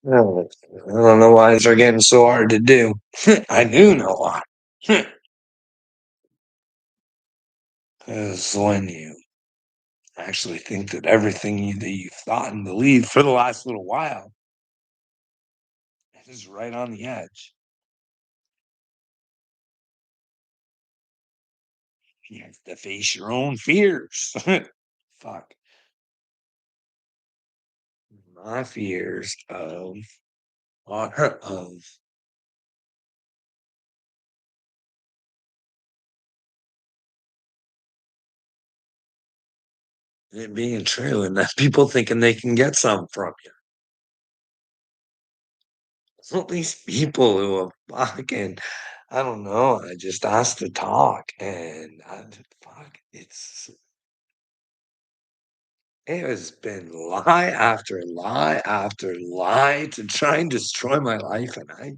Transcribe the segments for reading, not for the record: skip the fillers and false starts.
No, I don't know why they're getting so hard to do. I do know why. Because when you actually think that everything that you've thought and believed for the last little while is right on the edge, you have to face your own fears. Fuck. My fears of it being true and that people thinking they can get some from you. All these people who are fucking, I don't know. I just asked to talk, and fuck, it has been lie after lie after lie to try and destroy my life, and I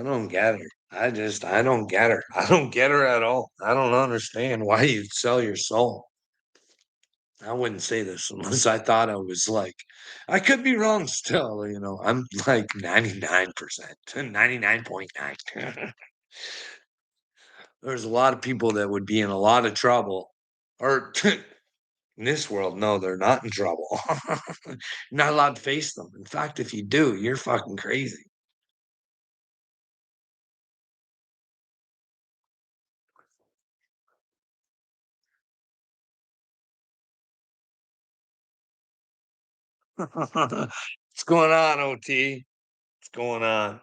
don't get her. I don't get her. I don't get her at all. I don't understand why you'd sell your soul. I wouldn't say this unless I thought I was like, I could be wrong still, I'm like 99%, 99.9. There's a lot of people that would be in a lot of trouble, or in this world, no, they're not in trouble. You're not allowed to face them. In fact, if you do, you're fucking crazy. What's going on, OT? What's going on?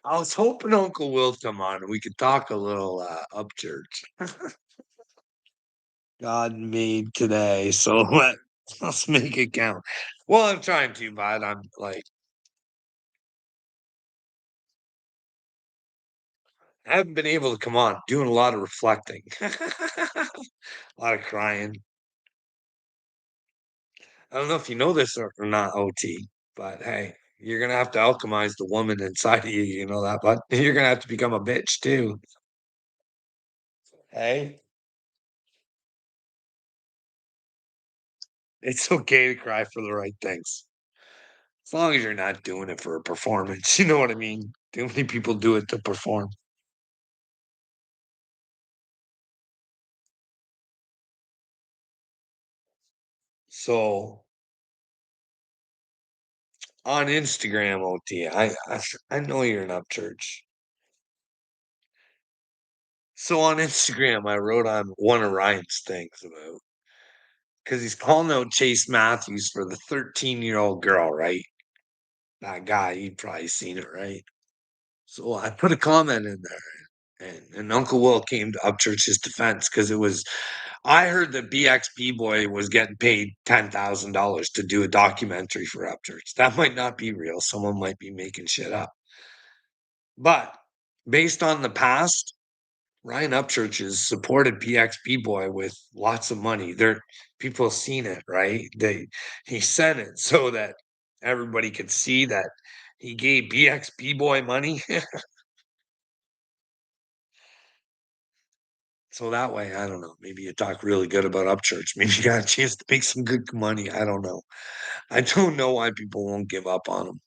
I was hoping Uncle Will come on and we could talk a little up church. God made today, so let's make it count. Well, I'm trying to, but I'm like, I haven't been able to come on, doing a lot of reflecting, a lot of crying. I don't know if you know this or not, OT, but hey, you're gonna have to alchemize the woman inside of you. You know that, but you're gonna have to become a bitch too. Hey, it's okay to cry for the right things, as long as you're not doing it for a performance. You know what I mean? Too many people do it to perform. So on Instagram, OT, I know you're an up church. So on Instagram, I wrote on one of Ryan's things about because he's calling out Chase Matthews for the 13-year-old girl, right? That guy, you've probably seen it, right? So I put a comment in there, and Uncle Will came to Upchurch's defense because it was. I heard that BXB Boy was getting paid $10,000 to do a documentary for Upchurch. That might not be real. Someone might be making shit up. But based on the past, Ryan Upchurch has supported BXB Boy with lots of money. There, people have seen it, right? He sent it so that everybody could see that he gave BXB Boy money. So that way, I don't know. Maybe you talk really good about Upchurch. Maybe you got a chance to make some good money. I don't know. I don't know why people won't give up on him.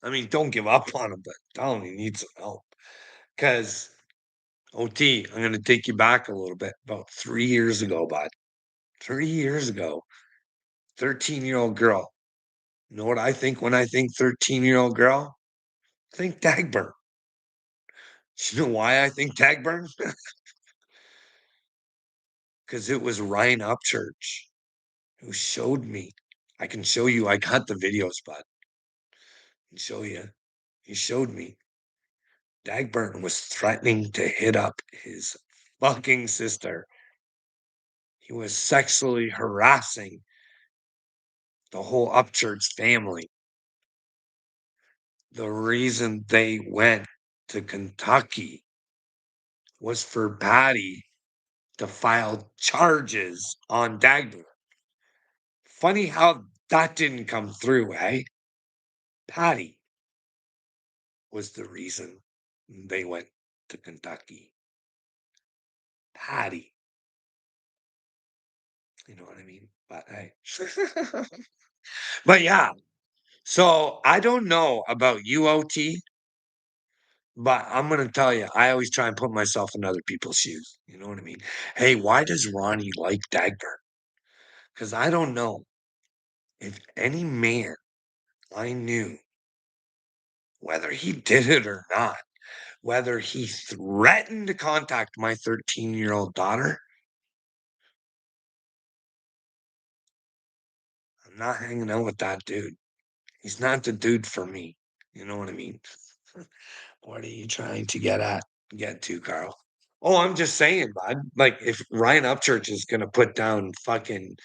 I mean, don't give up on him, but tell him he needs some help. Because OT, I'm going to take you back a little bit. About 3 years ago, bud. 3 years ago, 13-year-old girl. You know what I think when I think 13-year-old girl? I think Dagburn. You know why I think Dagburn? Because it was Ryan Upchurch who showed me. I can show you. I got the videos, bud. I can show you. He showed me. Dagburn was threatening to hit up his fucking sister. He was sexually harassing the whole Upchurch family. The reason they went to Kentucky was for Patty to file charges on Dagburn. Funny how that didn't come through, eh? Patty was the reason they went to Kentucky. Patty, you know what I mean? But hey. But yeah, so I don't know about you, OT, but I'm gonna tell you, I always try and put myself in other people's shoes. You know what I mean? Hey, why does Ronnie like Dagmar? Because I don't know if any man I knew, whether he did it or not, whether he threatened to contact my 13-year-old daughter, I'm not hanging out with that dude. He's not the dude for me. You know what I mean? What are you trying to get to, Carl? Oh, I'm just saying, bud. Like, if Ryan Upchurch is gonna put down fucking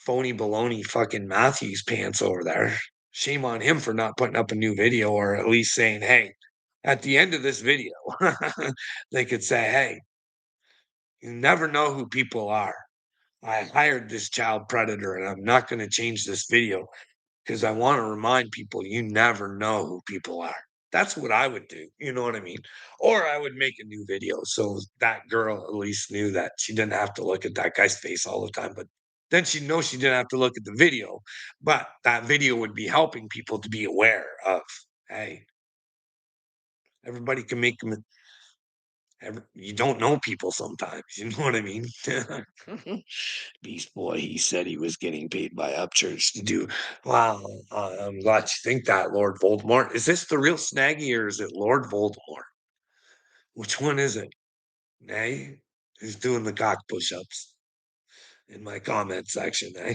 phony baloney fucking Matthews pants over there, shame on him for not putting up a new video or at least saying, hey, at the end of this video, they could say, hey, you never know who people are. I hired this child predator and I'm not going to change this video because I want to remind people you never know who people are. That's what I would do. You know what I mean? Or I would make a new video so that girl at least knew that she didn't have to look at that guy's face all the time. But then she'd know she didn't have to look at the video. But that video would be helping people to be aware of, hey, everybody can make you don't know people sometimes. You know what I mean? Beast Boy, he said he was getting paid by Upchurch to do. Wow, I'm glad you think that, Lord Voldemort. Is this the real Snaggy or is it Lord Voldemort? Which one is it? Nay, who's doing the cock push-ups in my comment section? Eh?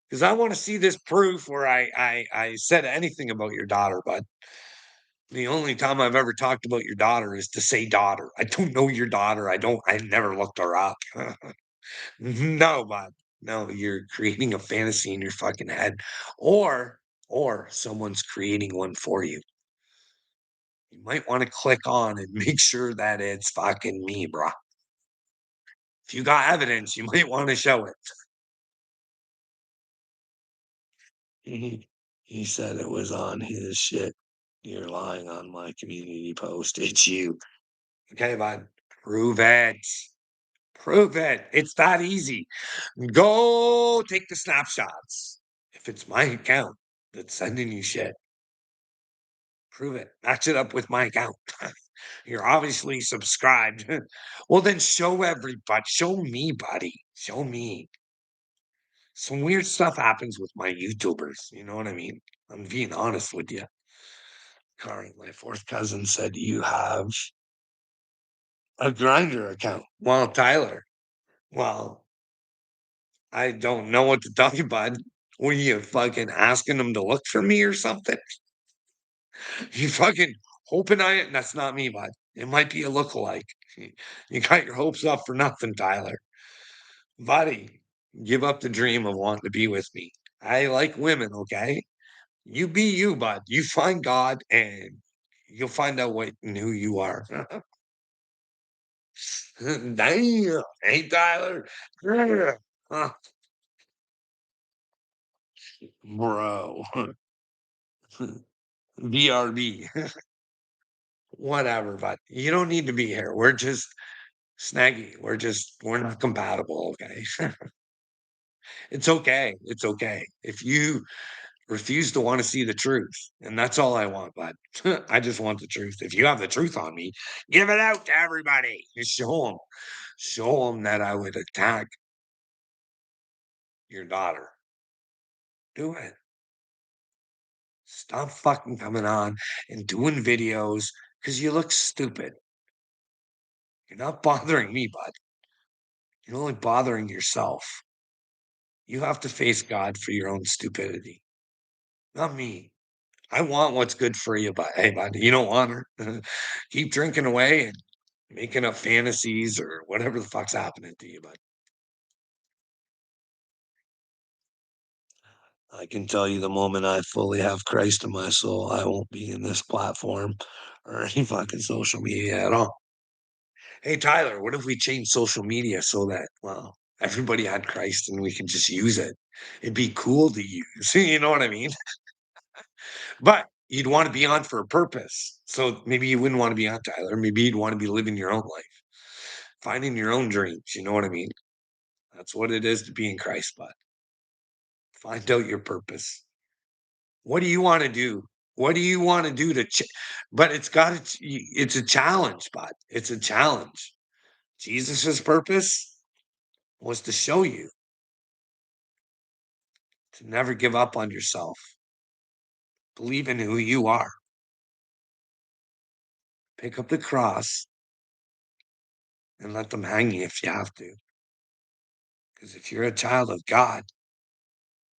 Because I want to see this proof where I said anything about your daughter, but the only time I've ever talked about your daughter is to say daughter. I don't know your daughter. I never looked her up. No, bud. No, you're creating a fantasy in your fucking head. Or someone's creating one for you. You might want to click on and make sure that it's fucking me, bro. If you got evidence, you might want to show it. He said it was on his shit. You're lying on my community post. It's you. Okay, bud. Prove it. Prove it. It's that easy. Go take the snapshots. If it's my account that's sending you shit, prove it. Match it up with my account. You're obviously subscribed. Well, then show everybody. Show me, buddy. Show me. Some weird stuff happens with my YouTubers. You know what I mean? I'm being honest with you. Kari, my fourth cousin, said you have a grinder account. Well, Tyler, well, I don't know what to tell you, bud. Were you fucking asking them to look for me or something? You fucking hoping that's not me, bud. It might be a lookalike. You got your hopes up for nothing, Tyler. Buddy, give up the dream of wanting to be with me. I like women, okay? You be you, bud. You find God and you'll find out what and who you are. Damn. Hey, Tyler. Yeah. Huh, bro. BRB. Whatever, but you don't need to be here. We're just snaggy. We're not compatible, okay? It's okay. It's okay. If you refuse to want to see the truth, and that's all I want, bud. I just want the truth. If you have the truth on me, give it out to everybody. Just show them. Show them that I would attack your daughter. Do it. Stop fucking coming on and doing videos because you look stupid. You're not bothering me, bud. You're only bothering yourself. You have to face God for your own stupidity, not me. I want what's good for you, but hey, bud, you don't want her. Keep drinking away and making up fantasies or whatever the fuck's happening to you, bud. I can tell you the moment I fully have Christ in my soul, I won't be in this platform or any fucking social media at all. Hey, Tyler, what if we change social media so that, well, everybody had Christ and we can just use it? It'd be cool to use. You know what I mean? But you'd want to be on for a purpose. So maybe you wouldn't want to be on, Tyler. Maybe you'd want to be living your own life, finding your own dreams. You know what I mean? That's what it is to be in Christ, bud. Find out your purpose. What do you want to do? What do you want to do but it's a challenge, bud. It's a challenge. Jesus's purpose was to show you to never give up on yourself. Believe in who you are. Pick up the cross and let them hang you if you have to. Because if you're a child of God,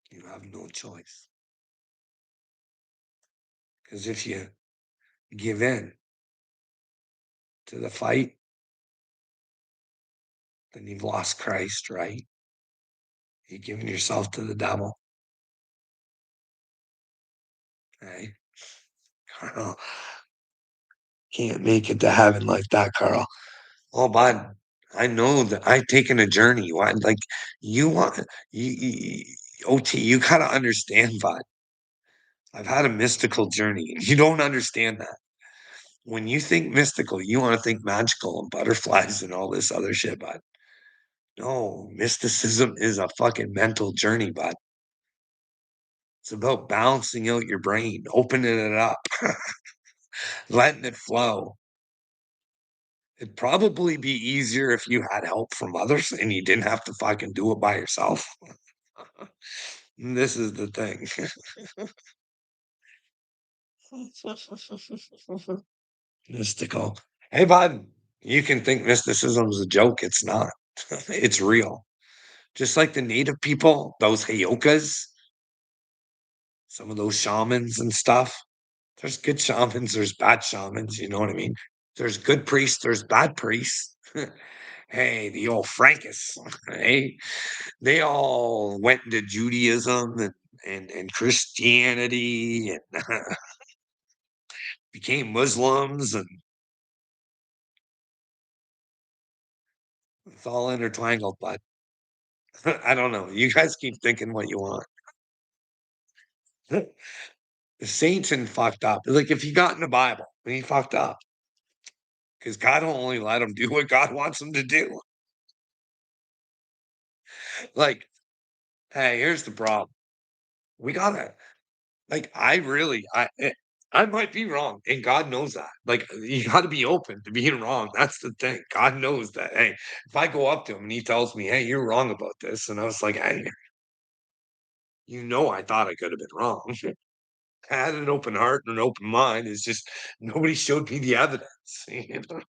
you have no choice. Because if you give in to the fight, then you've lost Christ, right? You're giving yourself to the devil. Right? Carl, can't make it to heaven like that, Carl. Oh, bud, I know that I've taken a journey. Why, like you want you OT, you gotta understand, bud. I've had a mystical journey, and you don't understand that. When you think mystical, you want to think magical and butterflies and all this other shit, bud. No, mysticism is a fucking mental journey, bud. It's about balancing out your brain, opening it up, letting it flow. It'd probably be easier if you had help from others and you didn't have to fucking do it by yourself. This is the thing. Mystical. Hey, bud, you can think mysticism's a joke. It's not. It's real. Just like the native people, those Heyokas, some of those shamans and stuff. There's good shamans, there's bad shamans, you know what I mean? There's good priests, there's bad priests. Hey, the old Frankists, hey, they all went into Judaism and Christianity and became Muslims, and it's all intertwined, but I don't know. You guys keep thinking what you want. The Satan fucked up. Like if he got in the Bible, then he fucked up because God will only let him do what God wants him to do. Like, hey, here's the problem. We gotta like I might be wrong, and God knows that. Like you gotta be open to being wrong. That's the thing. God knows that. Hey, if I go up to him and he tells me, "Hey, you're wrong about this," and I was like, "Hey, you know, I thought I could have been wrong." I had an open heart and an open mind. It's just nobody showed me the evidence. You know?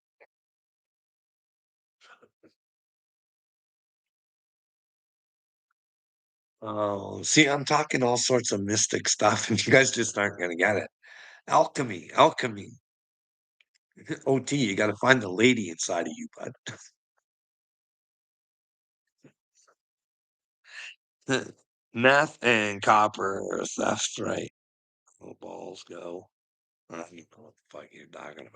Oh, see, I'm talking all sorts of mystic stuff, and you guys just aren't gonna get it. Alchemy, alchemy. OT, you gotta find the lady inside of you, bud. Meth and copper, that's right. Oh, balls go. I don't know what the fuck you're talking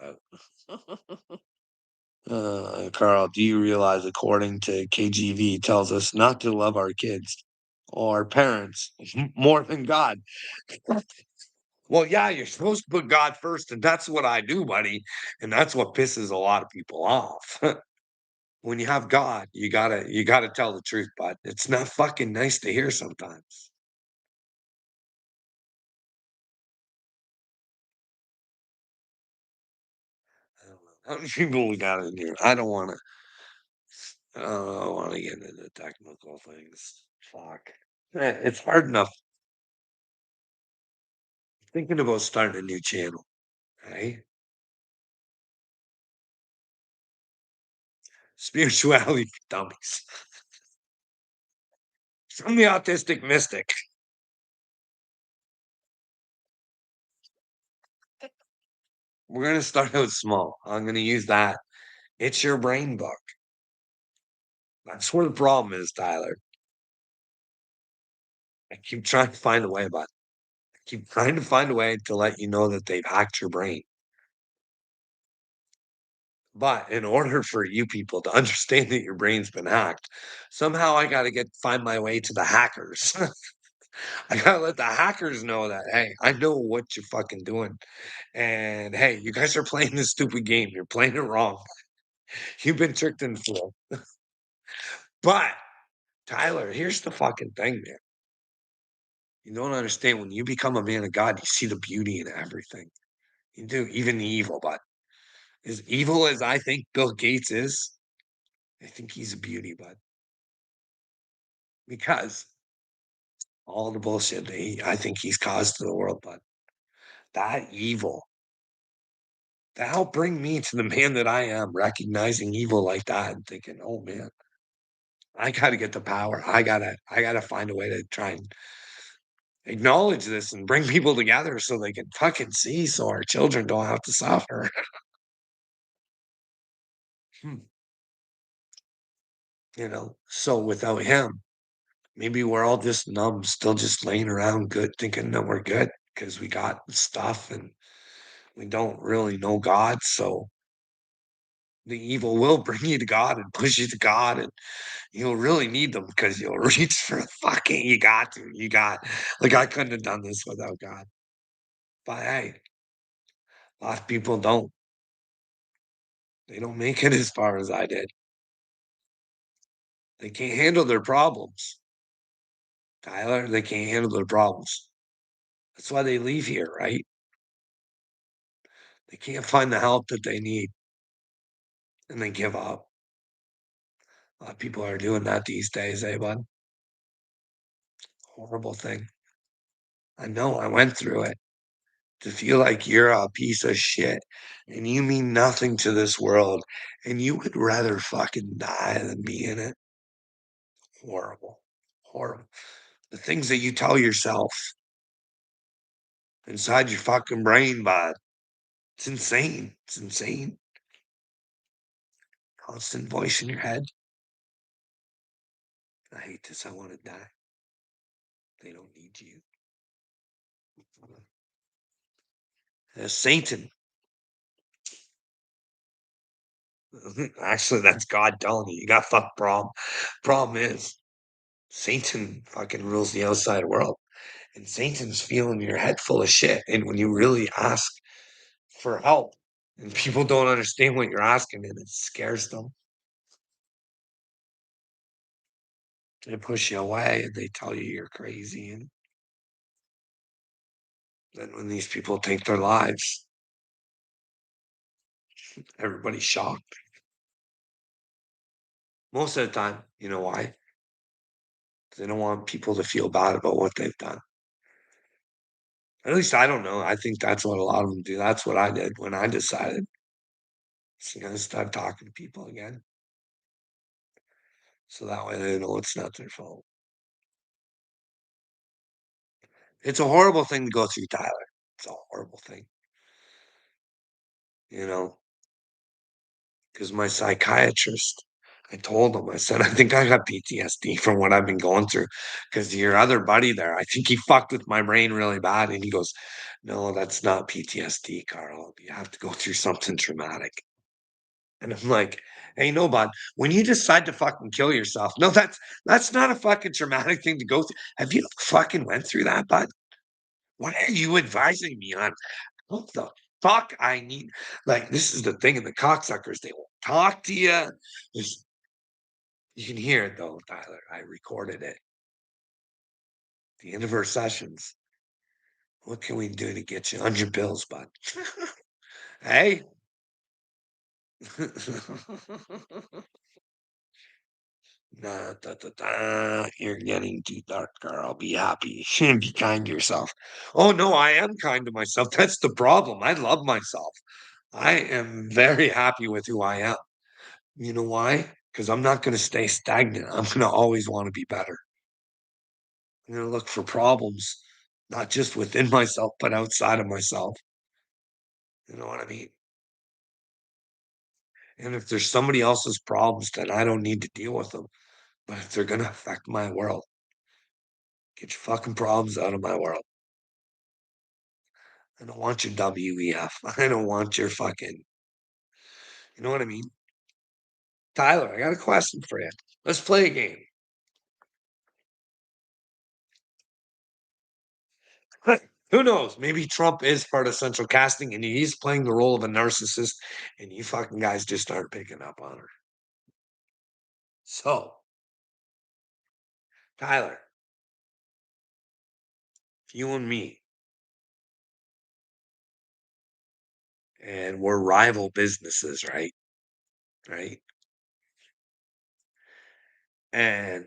about. Carl, do you realize according to KGV tells us not to love our kids or our parents more than God? Well, yeah, you're supposed to put God first, and that's what I do, buddy. And that's what pisses a lot of people off. When you have God, you gotta tell the truth, bud. It's not fucking nice to hear sometimes. I don't know. How many people we got in here? I don't wanna get into the technical things. Fuck. It's hard enough thinking about starting a new channel, right? Spirituality for dummies. From the autistic mystic. We're gonna start out small. I'm gonna use that. It's your brain book. That's where the problem is, Tyler. I keep trying to find a way, but I keep trying to find a way to let you know that they've hacked your brain. But in order for you people to understand that your brain's been hacked, somehow I gotta get find my way to the hackers. I gotta let the hackers know that, hey, I know what you're fucking doing. And hey, you guys are playing this stupid game. You're playing it wrong. You've been tricked and fooled. But Tyler, here's the fucking thing, man. You don't understand when you become a man of God, you see the beauty in everything. You do, even the evil, but as evil as I think Bill Gates is, I think he's a beauty, bud. Because all the bullshit that I think he's caused to the world, bud. That evil, that helped bring me to the man that I am, recognizing evil like that and thinking, oh man, I gotta get the power. I gotta find a way to try and acknowledge this and bring people together so they can fucking see so our children don't have to suffer. Hmm, so without him, maybe we're all just numb, still just laying around good, thinking that we're good because we got stuff and we don't really know God. So the evil will bring you to God and push you to God, and you'll really need them because you'll reach for fucking, you got, like, I couldn't have done this without God. But hey, a lot of people don't. They don't make it as far as I did. They can't handle their problems. Tyler, they can't handle their problems. That's why they leave here, right? They can't find the help that they need and they give up. A lot of people are doing that these days, eh, bud? Horrible thing. I know I went through it. To feel like you're a piece of shit and you mean nothing to this world and you would rather fucking die than be in it. Horrible. Horrible. The things that you tell yourself inside your fucking brain, bud. It's insane. It's insane. Constant voice in your head. I hate this. I want to die. They don't need you. Satan. Actually, that's God telling you. You got fucked problem. Problem is, Satan fucking rules the outside world. And Satan's feeling your head full of shit. And when you really ask for help and people don't understand what you're asking and it scares them, they push you away and they tell you you're crazy. And then when these people take their lives, everybody's shocked. Most of the time, you know why? They don't want people to feel bad about what they've done. At least I don't know. I think that's what a lot of them do. That's what I did when I decided. So I'm gonna start talking to people again. So that way they know it's not their fault. It's a horrible thing to go through, Tyler. It's a horrible thing, you know, because my psychiatrist, I told him, I said, I think I got PTSD from what I've been going through. Because your other buddy there, I think he fucked with my brain really bad. And he goes, no, that's not PTSD, Carl. You have to go through something traumatic. And I'm like, hey, no, bud, when you decide to fucking kill yourself, no, that's not a fucking traumatic thing to go through. Have you fucking went through that, bud? What are you advising me on? What the fuck I need? Like, this is the thing, and the cocksuckers, they won't talk to you. There's, you can hear it though, Tyler. I recorded it. The end of our sessions. What can we do to get you on your bills, bud? Hey. Nah, da, da, da. You're getting too dark, girl. Be happy. Be kind to yourself. Oh no, I am kind to myself. That's the problem. I love myself. I am very happy with who I am. You know why? Because I'm not going to stay stagnant. I'm going to always want to be better. I'm going to look for problems, not just within myself, but outside of myself. You know what I mean? And if there's somebody else's problems, then I don't need to deal with them. But if they're going to affect my world, get your fucking problems out of my world. I don't want your WEF. I don't want your fucking, you know what I mean? Tyler, I got a question for you. Let's play a game. Who knows? Maybe Trump is part of central casting and he's playing the role of a narcissist and you fucking guys just aren't picking up on her. So, Tyler, you and me, and we're rival businesses, right? Right. And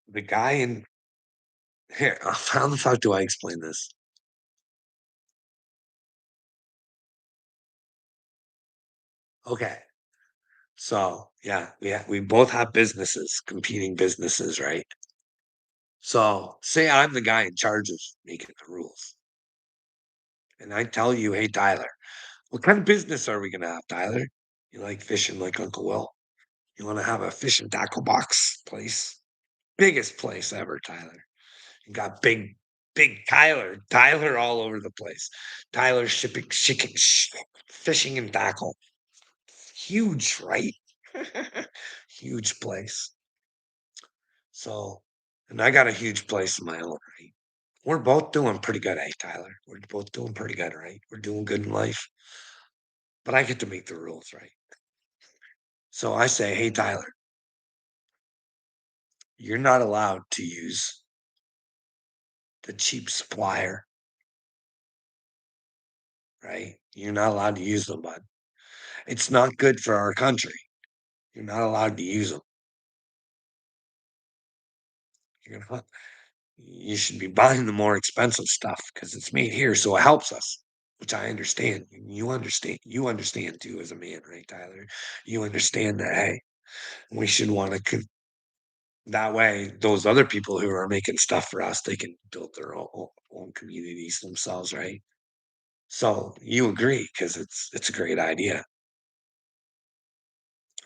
the guy in here, how the fuck do I explain this? Okay. So, yeah, we both have businesses, competing businesses, right? So, say I'm the guy in charge of making the rules, and I tell you, hey, Tyler, what kind of business are we gonna have, Tyler? You like fishing like Uncle Will? You want to have a fish and tackle box place? Biggest place ever, Tyler. You got big Tyler all over the place. Tyler shipping, fishing and tackle. Huge, right? Huge place. So, and I got a huge place of my own, right? We're both doing pretty good, eh, Tyler? We're both doing pretty good, right? We're doing good in life, but I get to make the rules, right? So I say, hey, Tyler, you're not allowed to use the cheap supplier, right? You're not allowed to use them, bud. It's not good for our country. You're not allowed to use them. You're not, you should be buying the more expensive stuff because it's made here, so it helps us, which I understand. You understand. You understand too, as a man, right, Tyler? You understand that, hey, we should want to. That way, those other people who are making stuff for us, they can build their own communities themselves, right? So you agree because it's a great idea.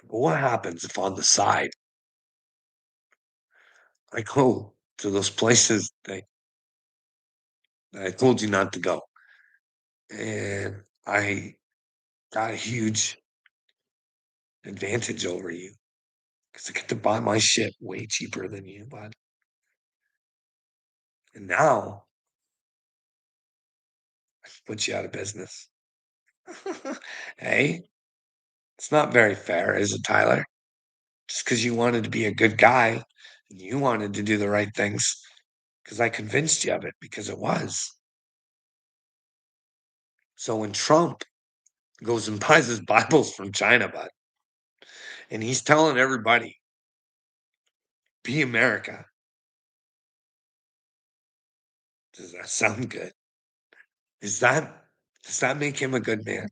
But what happens if on the side I go to those places that I told you not to go, and I got a huge advantage over you because I get to buy my shit way cheaper than you, bud. And now I put you out of business. Hey, it's not very fair, is it, Tyler? Just because you wanted to be a good guy and you wanted to do the right things because I convinced you of it because it was. So when Trump goes and buys his Bibles from China, bud, and he's telling everybody, be America. Does that sound good? Is that does that make him a good man?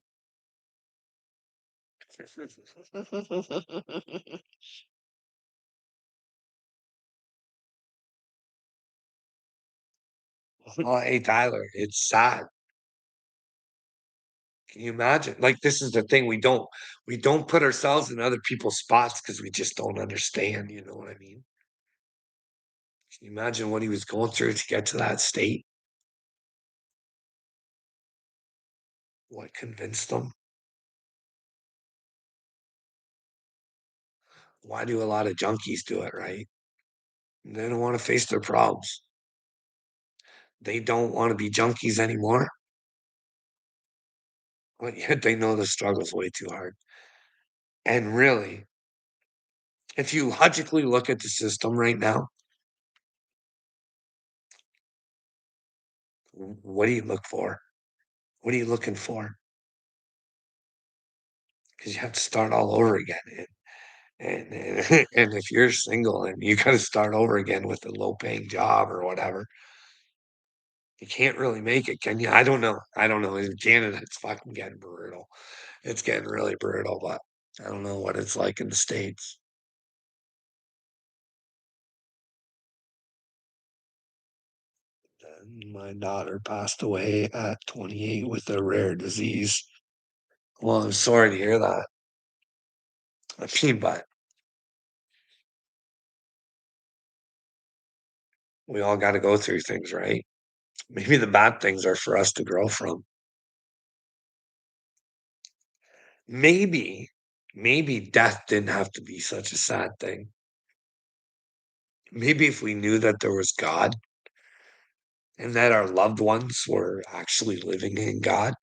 Oh, hey Tyler, it's sad. Can you imagine? Like this is the thing we don't put ourselves in other people's spots because we just don't understand. You know what I mean? Can you imagine what he was going through to get to that state? What convinced them? Why do a lot of junkies do it? Right? They don't want to face their problems. They don't want to be junkies anymore, but yet they know the struggle's way too hard. And really, if you logically look at the system right now, what do you look for? What are you looking for? Because you have to start all over again. And if you're single and you got to start over again with a low paying job or whatever, you can't really make it, can you? I don't know. I don't know. In Canada, it's fucking getting brutal. It's getting really brutal, but I don't know what it's like in the States. And my daughter passed away at 28 with a rare disease. Well, I'm sorry to hear that. I mean, but we all got to go through things, right? Maybe the bad things are for us to grow from. Maybe, maybe death didn't have to be such a sad thing. maybe if we knew that there was God and that our loved ones were actually living in God.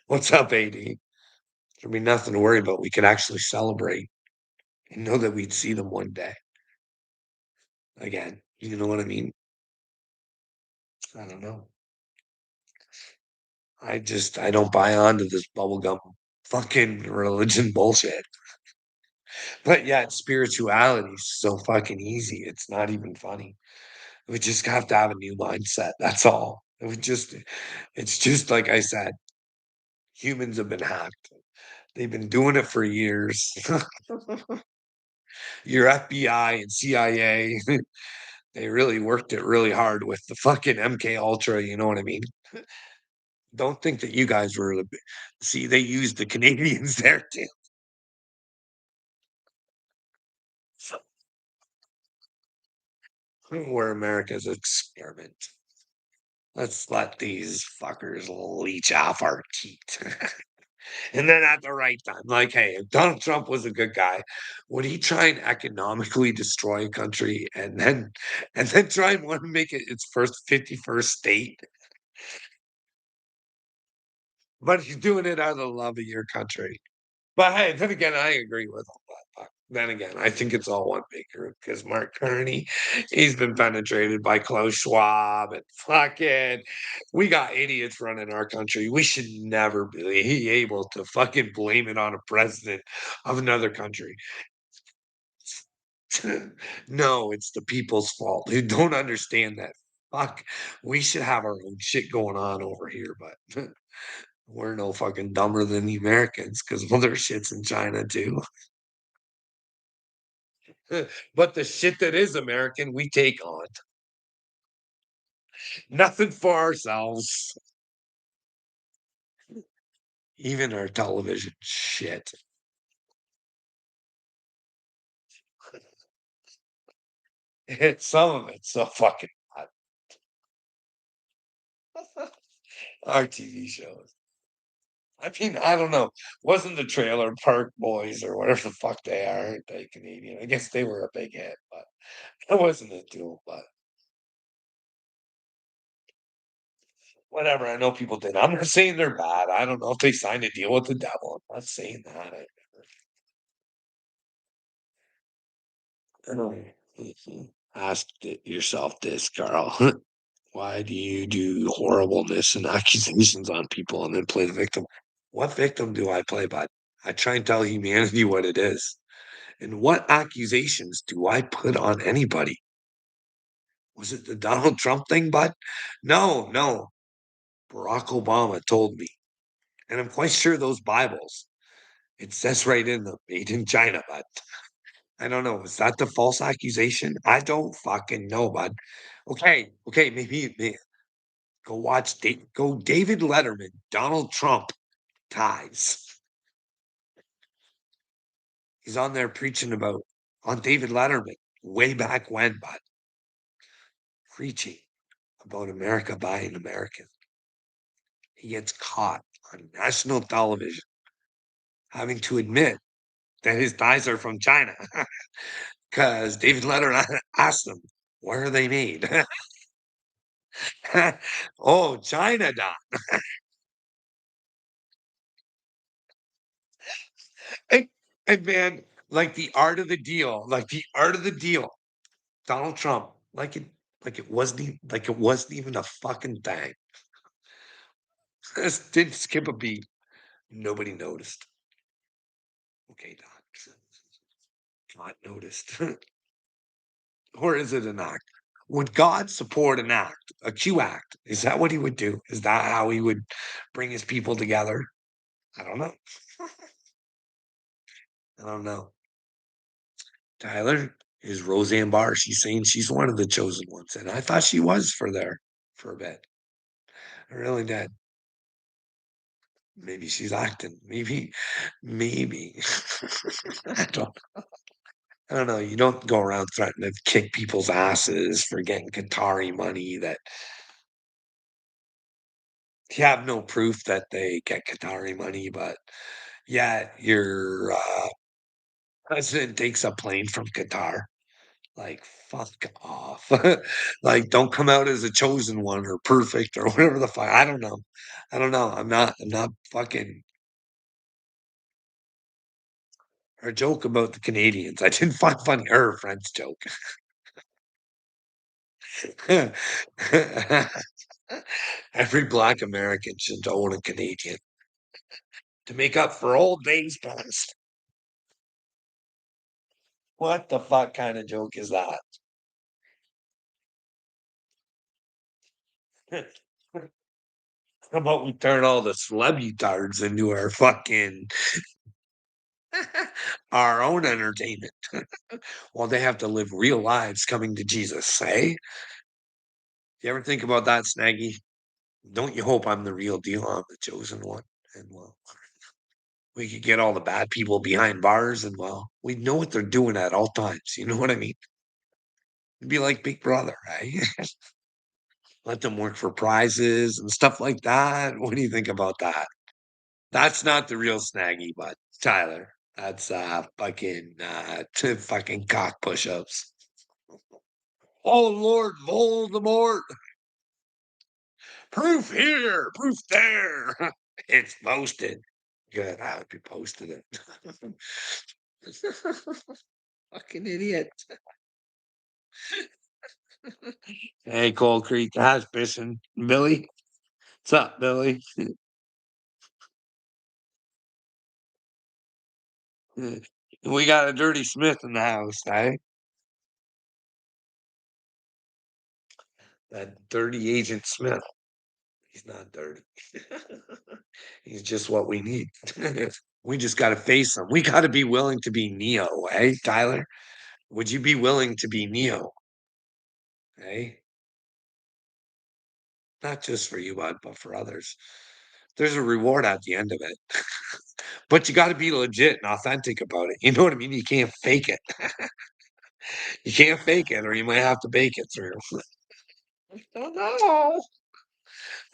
What's up, AD? There'd be nothing to worry about. We could actually celebrate and know that we'd see them one day again. You know what I mean? I don't know. I don't buy onto this bubblegum fucking religion bullshit. But yet spirituality is so fucking easy. It's not even funny. We just have to have a new mindset. That's all. It's just like I said, humans have been hacked. They've been doing it for years. Your FBI and CIA, they really worked it really hard with the fucking MK Ultra. You know what I mean? Don't think that you guys were see, they used the Canadians there too. So we're America's experiment. Let's let these fuckers leech off our teat. And then at the right time, like, hey, if Donald Trump was a good guy, would he try and economically destroy a country and then try and want to make it its first 51st state? But he's doing it out of the love of your country. But hey, then again, I agree with all that. But then again, I think it's all one big group because Mark Carney, he's been penetrated by Klaus Schwab and fucking. We got idiots running our country. We should never be able to fucking blame it on a president of another country. No, it's the people's fault who don't understand that. Fuck, we should have our own shit going on over here, but we're no fucking dumber than the Americans because well, their shit's in China too. But the shit that is American, we take on. Nothing for ourselves. Even our television shit. Some of it's so fucking hot. Our TV shows. I mean, I don't know. Wasn't the Trailer Park Boys or whatever the fuck they are, aren't they Canadian? I guess they were a big hit, but I wasn't into them. But whatever. I know people did. I'm not saying they're bad. I don't know if they signed a deal with the devil. I'm not saying that. I don't ask yourself this, Carl. Why do you do horribleness and accusations on people and then play the victim? What victim do I play, bud? I try and tell humanity what it is. And what accusations do I put on anybody? Was it the Donald Trump thing, bud? No, no. Barack Obama told me. And I'm quite sure those Bibles, it says right in them, made in China, bud. I don't know. Is that the false accusation? I don't fucking know, bud. Okay, okay, maybe go watch go David Letterman, Donald Trump ties. He's on there preaching about on David Letterman way back when, but preaching about America buying American. He gets caught on national television having to admit that his ties are from China because David Letterman asked him, where are they made? Oh, China, Don. And, and man, like the art of the deal, Donald Trump, like it wasn't even a fucking thing. Just didn't skip a beat. Nobody noticed. Okay, Doc. God noticed. Or is it an act? Would God support an act, a Q act? Is that what he would do? Is that how he would bring his people together? I don't know. I don't know. Tyler is Roseanne Barr. She's saying she's one of the chosen ones. And I thought she was for there for a bit. I really did. Maybe she's acting. Maybe. don't I don't know. You don't go around threatening to kick people's asses for getting Qatari money that you have no proof that they get Qatari money, but yeah, you're President takes a plane from Qatar. Like, fuck off. Like, don't come out as a chosen one or perfect or whatever the fuck. I don't know. I don't know. I'm not fucking her joke about the Canadians. I didn't find funny her French joke. Every black American should own a Canadian to make up for old days past. What the fuck kind of joke is that? How about we turn all the celebutards into our fucking our own entertainment while they have to live real lives coming to Jesus, eh? You ever think about that, Snaggy? Don't you hope I'm the real deal? I'm the chosen one. And well, we could get all the bad people behind bars and well, we know what they're doing at all times. You know what I mean? It'd be like Big Brother, right? Let them work for prizes and stuff like that. What do you think about that? That's not the real Snaggy, but Tyler. That's fucking fucking cock push-ups. Oh Lord Voldemort. Proof here, proof there. It's posted. Good, I hope you posted it. Fucking idiot. Hey, Cold Creek, how's fishing? Billy? What's up, Billy? We got a dirty Smith in the house, eh? That dirty Agent Smith. He's not dirty. He's just what we need. We just got to face him. We got to be willing to be Neo, eh, Tyler? Would you be willing to be Neo, eh? Not just for you, bud, but for others. There's a reward at the end of it. But you got to be legit and authentic about it. You know what I mean? You can't fake it. You can't fake it, or you might have to bake it through. I don't know.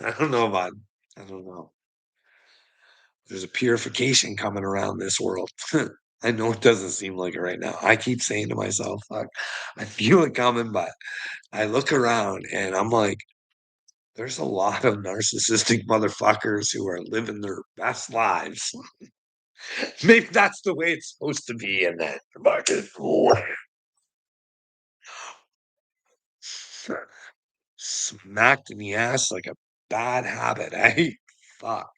I don't know, bud. I don't know. There's a purification coming around this world. I know it doesn't seem like it right now. I keep saying to myself, fuck, I feel it coming, but I look around and I'm like, there's a lot of narcissistic motherfuckers who are living their best lives. Maybe that's the way it's supposed to be in that fucking smacked in the ass like a bad habit, eh? Fuck.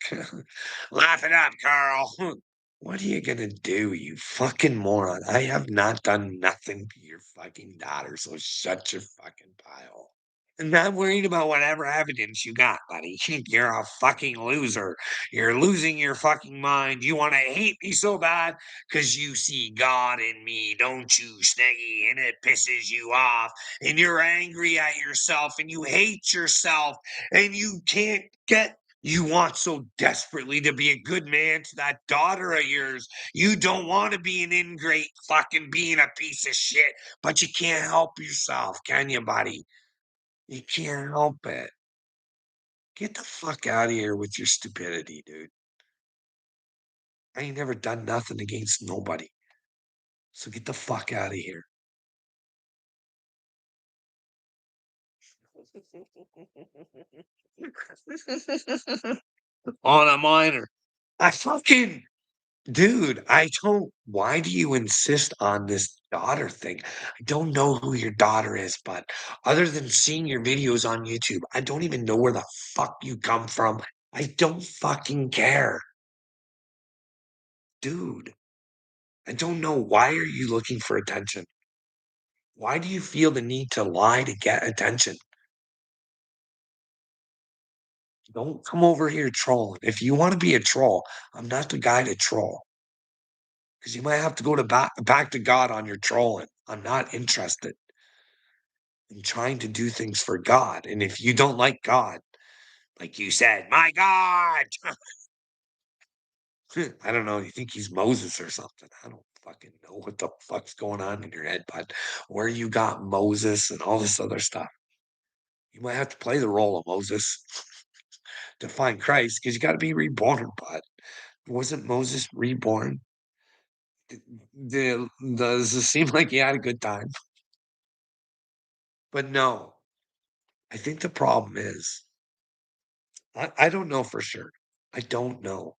Laugh it up, Carl. What are you gonna do, you fucking moron? I have not done nothing to your fucking daughter, so shut your fucking pile. I'm not worried about whatever evidence you got, buddy. You're a fucking loser. You're losing your fucking mind. You want to hate me so bad because you see God in me, don't you, Sneggy? And it pisses you off. And you're angry at yourself and you hate yourself and you can't get. You want so desperately to be a good man to that daughter of yours. You don't want to be an ingrate, fucking being a piece of shit, but you can't help yourself, can you, buddy? You can't help it. Get the fuck out of here with your stupidity, dude. I ain't never done nothing against nobody. So get the fuck out of here. On a minor. I fucking dude, I don't why do you insist on this daughter thing? I don't know who your daughter is, but other than seeing your videos on YouTube, I don't even know where the fuck you come from. I don't fucking care. Dude, I don't know why are you looking for attention? Why do you feel the need to lie to get attention? Don't come over here trolling. If you want to be a troll, I'm not the guy to troll because you might have to go to back to God on your trolling. I'm not interested in trying to do things for God. And if you don't like God, like you said, my God, I don't know. You think he's Moses or something? I don't fucking know what the fuck's going on in your head, bud. Where you got Moses and all this other stuff. You might have to play the role of Moses to find Christ because you got to be reborn, bud. Wasn't Moses reborn? D does it seem like he had a good time? But no, I think the problem is I don't know for sure. I don't know,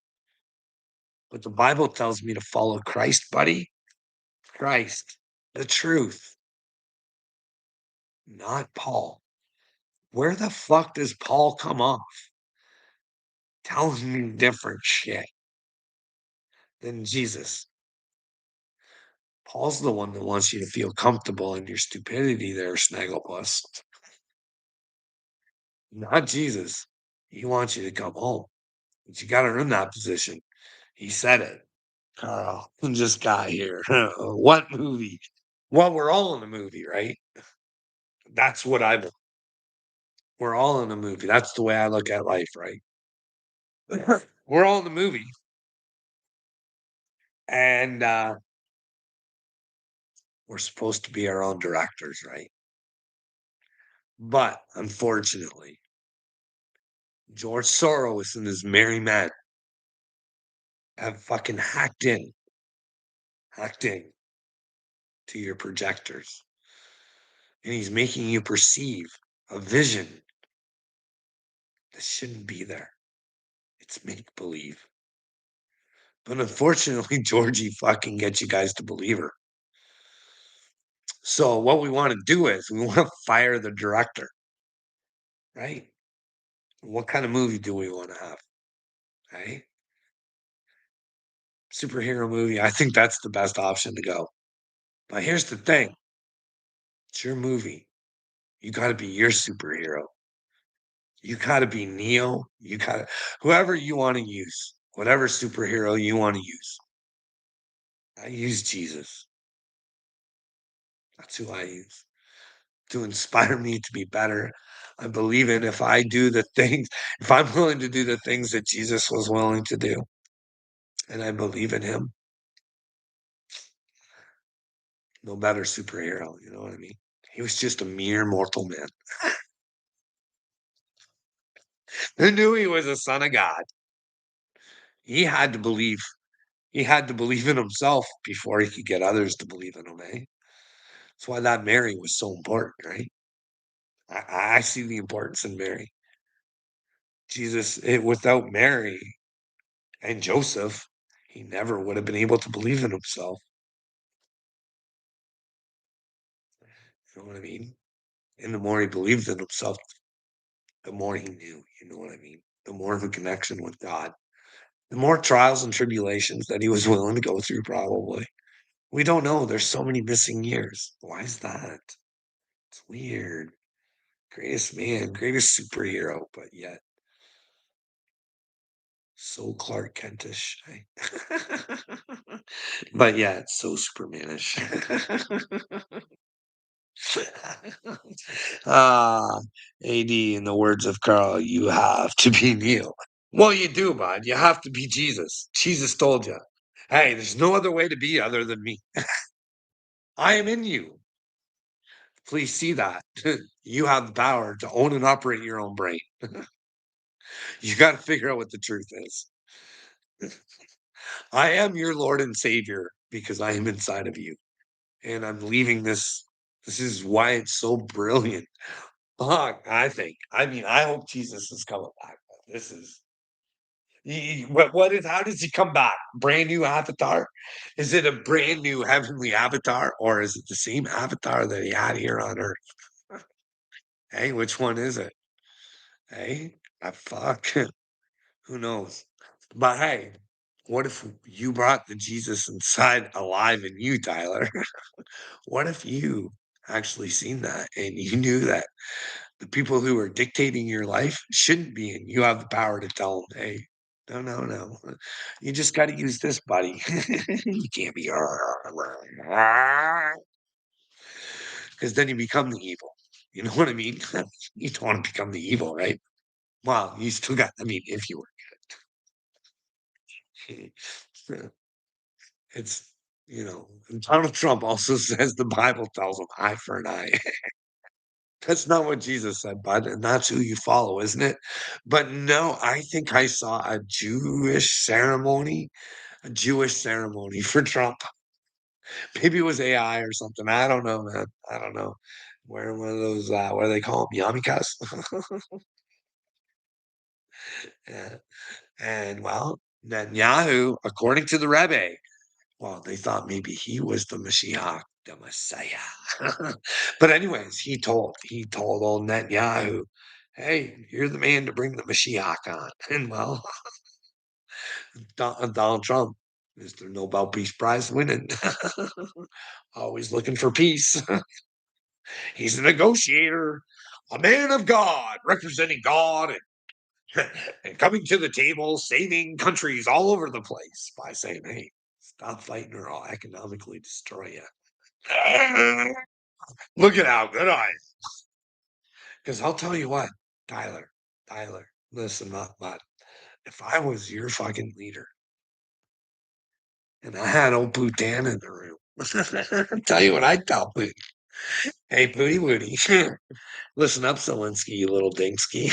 but the Bible tells me to follow Christ, buddy. Christ, the truth, not Paul. Where the fuck does Paul come off telling me different shit than Jesus? Paul's the one that wants you to feel comfortable in your stupidity there, Snagglepuss, not Jesus. He wants you to come home, but you gotta earn that position. He said it. Carl, just got here. What movie? Well, we're all in a movie, right? That's what I we're all in a movie. That's the way I look at life, right? We're all in the movie, and, we're supposed to be our own directors, right? But unfortunately, George Soros and his merry men have fucking hacked in to your projectors, and he's making you perceive a vision that shouldn't be there. It's make believe. But unfortunately, Georgie fucking gets you guys to believe her. So what we want to do is we want to fire the director, right? What kind of movie do we want to have? Right? Superhero movie. I think that's the best option to go. But here's the thing. It's your movie. You got to be your superhero. You got to be Neo. You got to whoever you want to use, whatever superhero you want to use. I use Jesus. That's who I use to inspire me to be better. I believe in if I do the things, if I'm willing to do the things that Jesus was willing to do, and I believe in him, no better superhero. You know what I mean? He was just a mere mortal man who knew he was a son of God. He had to believe. He had to believe in himself before he could get others to believe in him. Eh? That's why that Mary was so important, right? I see the importance in Mary. Jesus, without Mary and Joseph, he never would have been able to believe in himself. You know what I mean? And the more he believed in himself, the more he knew. You know what I mean? The more of a connection with God, the more trials and tribulations that he was willing to go through, probably. We don't know. There's so many missing years. Why is that? It's weird. Greatest man, greatest superhero, but yet so Clark Kentish. But yet so Supermanish. Ah, AD, in the words of Carl, you have to be Neil. Well, you do, bud. You have to be Jesus. Jesus told you, hey, there's no other way to be other than me. I am in you. Please see that. You have the power to own and operate your own brain. You got to figure out what the truth is. I am your Lord and Savior because I am inside of you. And I'm leaving this. This is why it's so brilliant. Fuck, I think. I mean, I hope Jesus is coming back. This is what is how does he come back? Brand new avatar? Is it a brand new heavenly avatar, or is it the same avatar that he had here on Earth? Hey, which one is it? Hey, fuck. Who knows? But hey, what if you brought the Jesus inside alive in you, Tyler? What if you actually seen that and you knew that the people who are dictating your life shouldn't be, and you have the power to tell them, hey, no, no, no. You just got to use this, buddy. You can't be because then you become the evil. You know what I mean? You don't want to become the evil, right? Well, you still got. I mean, if you were, it's Donald Trump also says the Bible tells him eye for an eye. That's not what Jesus said, bud, and that's who you follow, isn't it? But no, I think I saw a Jewish ceremony for Trump. Maybe it was AI or something. I don't know, man. I don't know. Wearing one of those, what do they call them? Yarmulkes? Yeah. And well, Netanyahu, according to the Rebbe, well, they thought maybe he was the Mashiach, the Messiah. But anyways, he told old Netanyahu, "Hey, you're the man to bring the Mashiach on." And well, Donald Trump, Mr. Nobel Peace Prize winning, always looking for peace. He's a negotiator, a man of God, representing God and coming to the table, saving countries all over the place by saying, "Hey, stop fighting or I'll economically destroy you." Look at how good I am. Because I'll tell you what, Tyler, Tyler, listen up, bud. If I was your fucking leader and I had old Bhutan in the room, I'll tell you what I'd tell Putin. Hey, Pooty Woody, listen up, Zelensky, you little dingsky.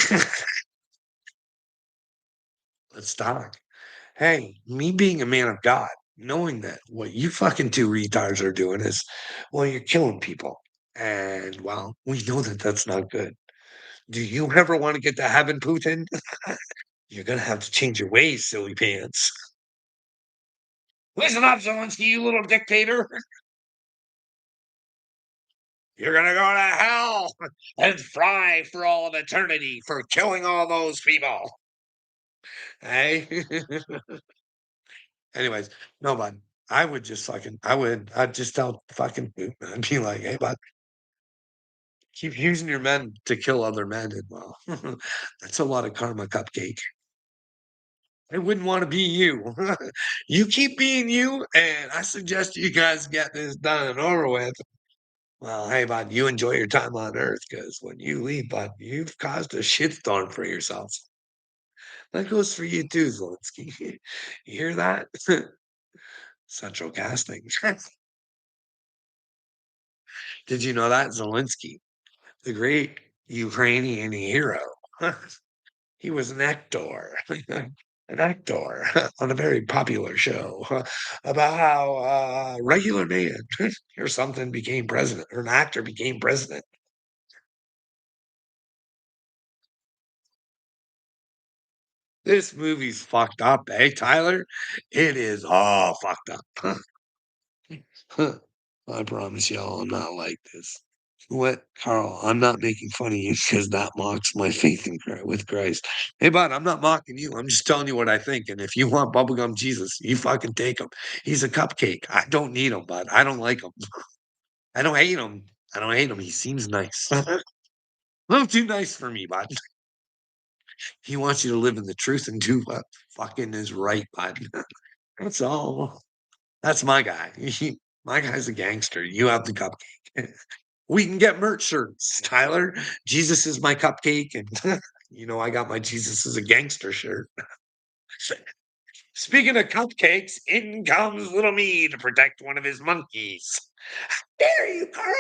Let's talk. Hey, me being a man of God, knowing that what you fucking two retards are doing is, well, you're killing people. And well, we know that that's not good. Do you ever want to get to heaven, Putin? You're gonna have to change your ways, silly pants. Listen up, Zelensky, you little dictator. You're gonna go to hell and fry for all of eternity for killing all those people. Hey. Anyways, no, bud. I'd just tell fucking Putin. I'd be like, hey, bud, keep using your men to kill other men. And well, that's a lot of karma, cupcake. I wouldn't want to be you. You keep being you, and I suggest you guys get this done and over with. Well, hey, bud, you enjoy your time on Earth because when you leave, bud, you've caused a shitstorm for yourself. That goes for you too, Zelensky. You hear that? Central casting. Did you know that Zelensky, the great Ukrainian hero, he was an actor, an actor on a very popular show about how a regular man or something became president, or an actor became president. This movie's fucked up, eh, Tyler? It is all fucked up. I promise y'all, I'm not like this. What, Carl? I'm not making fun of you because that mocks my faith in Christ, with Christ. Hey, bud, I'm not mocking you. I'm just telling you what I think. And if you want bubblegum Jesus, you fucking take him. He's a cupcake. I don't need him, bud. I don't like him. I don't hate him. I don't hate him. He seems nice. A little too nice for me, bud. He wants you to live in the truth and do what fucking is right, bud. That's all. That's my guy. My guy's a gangster. You have the cupcake. We can get merch shirts, Tyler. Jesus is my cupcake, and I got my Jesus is a gangster shirt. Speaking of cupcakes, in comes little me to protect one of his monkeys. Dare you, Carl?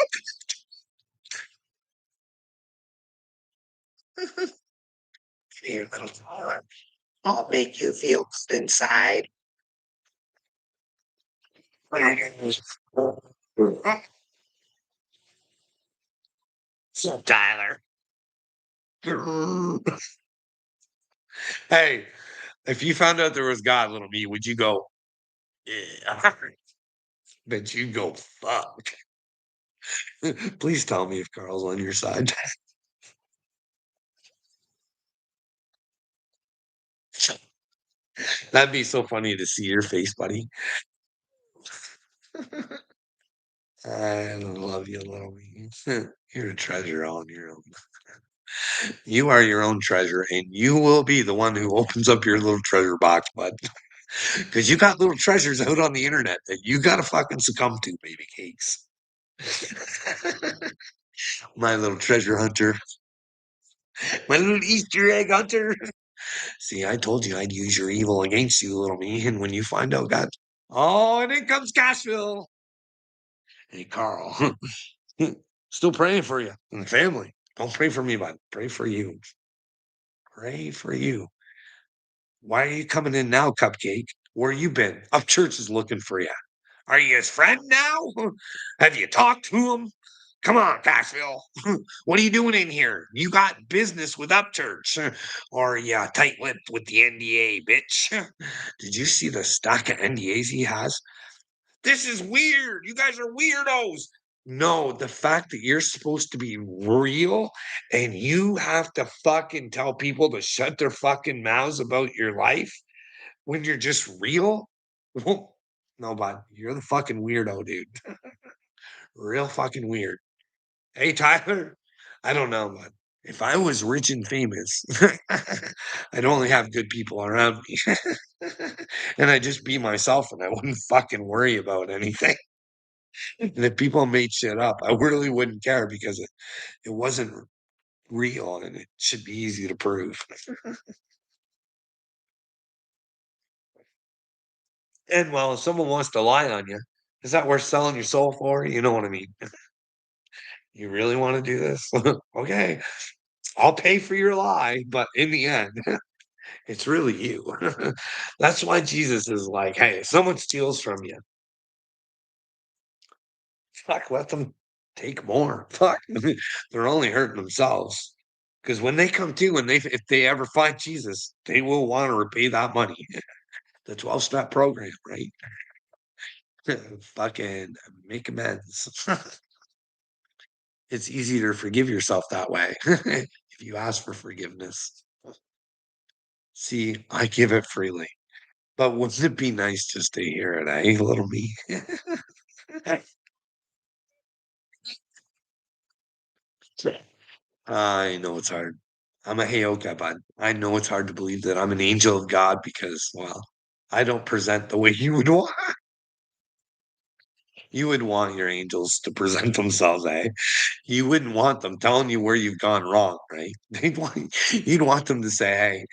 Here, little Tyler. I'll make you feel good inside. So, Tyler. Hey, if you found out there was God, little me, would you go, yeah? Bet you go, fuck. Please tell me if Carl's on your side. That'd be so funny to see your face, buddy. I love you, little me. You're a treasure all on your own. You are your own treasure, and you will be the one who opens up your little treasure box, bud. Because you got little treasures out on the internet that you gotta fucking succumb to, baby cakes. My little treasure hunter. My little Easter egg hunter. See, I told you I'd use your evil against you, little me. And when you find out, God, oh, and in comes Cashville. Hey, Carl, still praying for you and the family. Don't pray for me, bud. Pray for you. Pray for you. Why are you coming in now, Cupcake? Where you been? Up church is looking for you. Are you his friend now? Have you talked to him? Come on, Passville. What are you doing in here? You got business with Upchurch. Or yeah, tight-lipped with the NDA, bitch. Did you see the stack of NDAs he has? This is weird. You guys are weirdos. No, the fact that you're supposed to be real and you have to fucking tell people to shut their fucking mouths about your life when you're just real? Well, no, bud, you're the fucking weirdo, dude. Real fucking weird. Hey, Tyler, I don't know, bud. If I was rich and famous, I'd only have good people around me. And I'd just be myself and I wouldn't fucking worry about anything. And if people made shit up, I really wouldn't care because it wasn't real and it should be easy to prove. And well, if someone wants to lie on you, is that worth selling your soul for? You know what I mean? You really want to do this? Okay, I'll pay for your lie, but in the end, it's really you. That's why Jesus is like, hey, if someone steals from you, fuck, let them take more. Fuck, they're only hurting themselves. Because when they come to, and they if they ever find Jesus, they will want to repay that money. The 12-step program, right? Fucking make amends. It's easier to forgive yourself that way if you ask for forgiveness. See, I give it freely. But wouldn't it be nice just to hear it, eh, little me? I know it's hard. I'm a Heyoka, bud. I know it's hard to believe that I'm an angel of God because, well, I don't present the way you would want. You would want your angels to present themselves, eh? You wouldn't want them telling you where you've gone wrong, right? You'd want them to say, "Hey,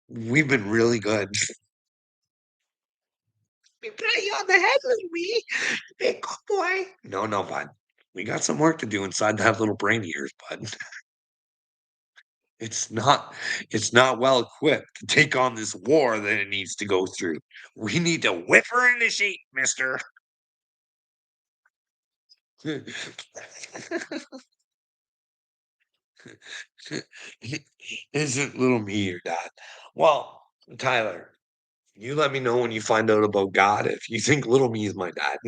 we've been really good. We pat you on the head, little me. Hey, good boy." No, no, bud. We got some work to do inside that little brain of yours, bud. It's not it's not well equipped to take on this war that it needs to go through. We need to whip her into shape, mister. Isn't little me your dad? Well, Tyler, you let me know when you find out about God if you think little me is my dad.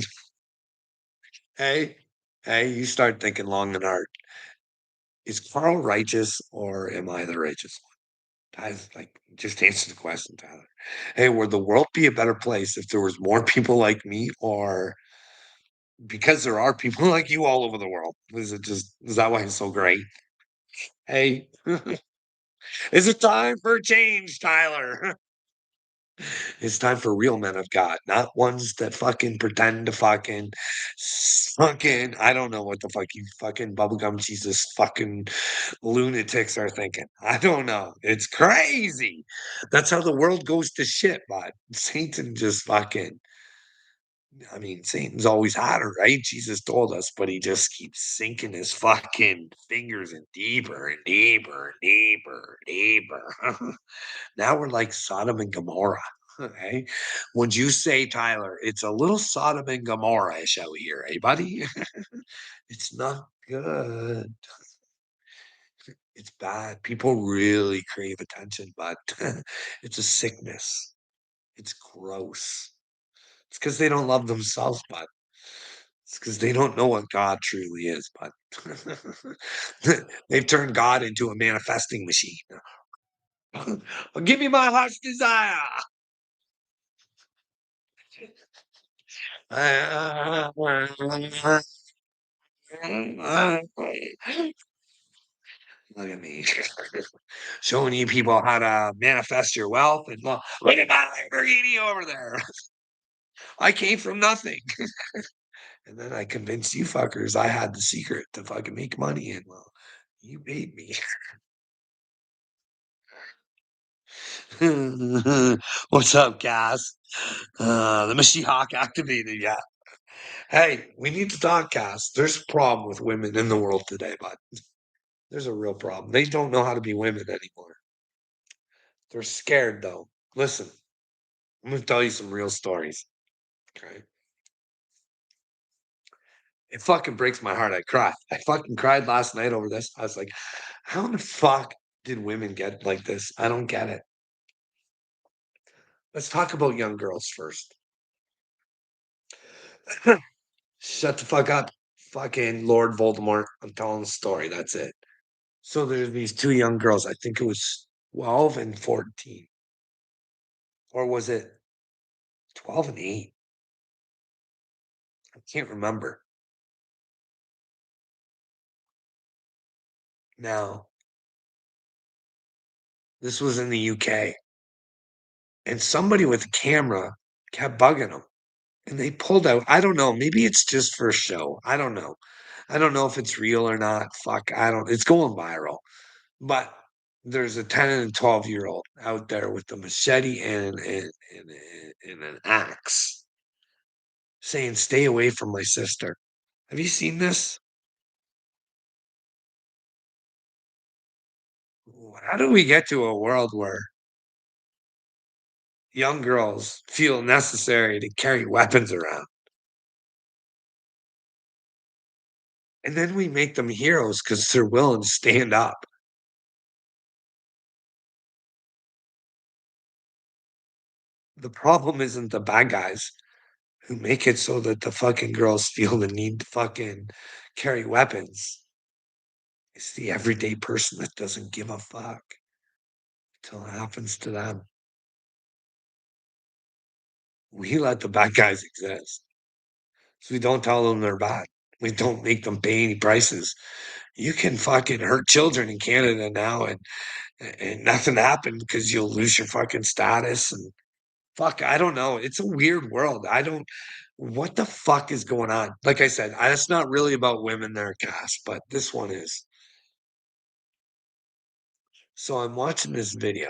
Hey, hey, you start thinking long and hard. Is Carl righteous or am I the righteous one? Guys, like, just answer the question, Tyler. Hey, would the world be a better place if there was more people like me, or because there are people like you all over the world? Is that why it's so great? Hey, is it time for change, Tyler? It's time for real men of God, not ones that fucking pretend to fucking I don't know what the fuck you fucking bubblegum Jesus fucking lunatics are thinking. I don't know. It's crazy. That's how the world goes to shit, but Satan just fucking I mean, Satan's always had her, right? Jesus told us, but he just keeps sinking his fucking fingers in deeper and deeper and deeper and deeper. Now we're like Sodom and Gomorrah. Okay. Would you say, Tyler, it's a little Sodom and Gomorrah-ish out here, eh, buddy? It's not good. It's bad. People really crave attention, but it's a sickness. It's gross. It's because they don't love themselves, but it's because they don't know what God truly is, but they've turned God into a manifesting machine. Give me my heart's desire. Look at me showing you people how to manifest your wealth. And look at my Lamborghini over there. I came from nothing. And then I convinced you fuckers I had the secret to fucking make money. And well, you made me. What's up, Cass? The Mashiach activated. Yeah. Hey, we need to talk, Cass. There's a problem with women in the world today, bud. There's a real problem. They don't know how to be women anymore. They're scared, though. Listen, I'm going to tell you some real stories. Okay. It fucking breaks my heart. I cry. I fucking cried last night over this. I was like, how in the fuck did women get like this? I don't get it. Let's talk about young girls first. Shut the fuck up. Fucking Lord Voldemort. I'm telling the story. That's it. So there's these two young girls. I think it was 12 and 14. Or was it 12 and 8? I can't remember. Now, this was in the UK. And somebody with a camera kept bugging them. And they pulled out, I don't know, maybe it's just for show. I don't know. I don't know if it's real or not. Fuck, I don't, it's going viral. But there's a 10 and 12-year-old out there with a machete and an axe saying, "Stay away from my sister." Have you seen this? How do we get to a world where young girls feel necessary to carry weapons around? And then we make them heroes because they're willing to stand up. The problem isn't the bad guys who make it so that the fucking girls feel the need to fucking carry weapons. It's the everyday person that doesn't give a fuck till it happens to them. We let the bad guys exist. So we don't tell them they're bad. We don't make them pay any prices. You can fucking hurt children in Canada now and nothing happened because you'll lose your fucking status and fuck, I don't know. It's a weird world. I don't what the fuck is going on? Like I said, it's not really about women there, Cass, but this one is. So I'm watching this video,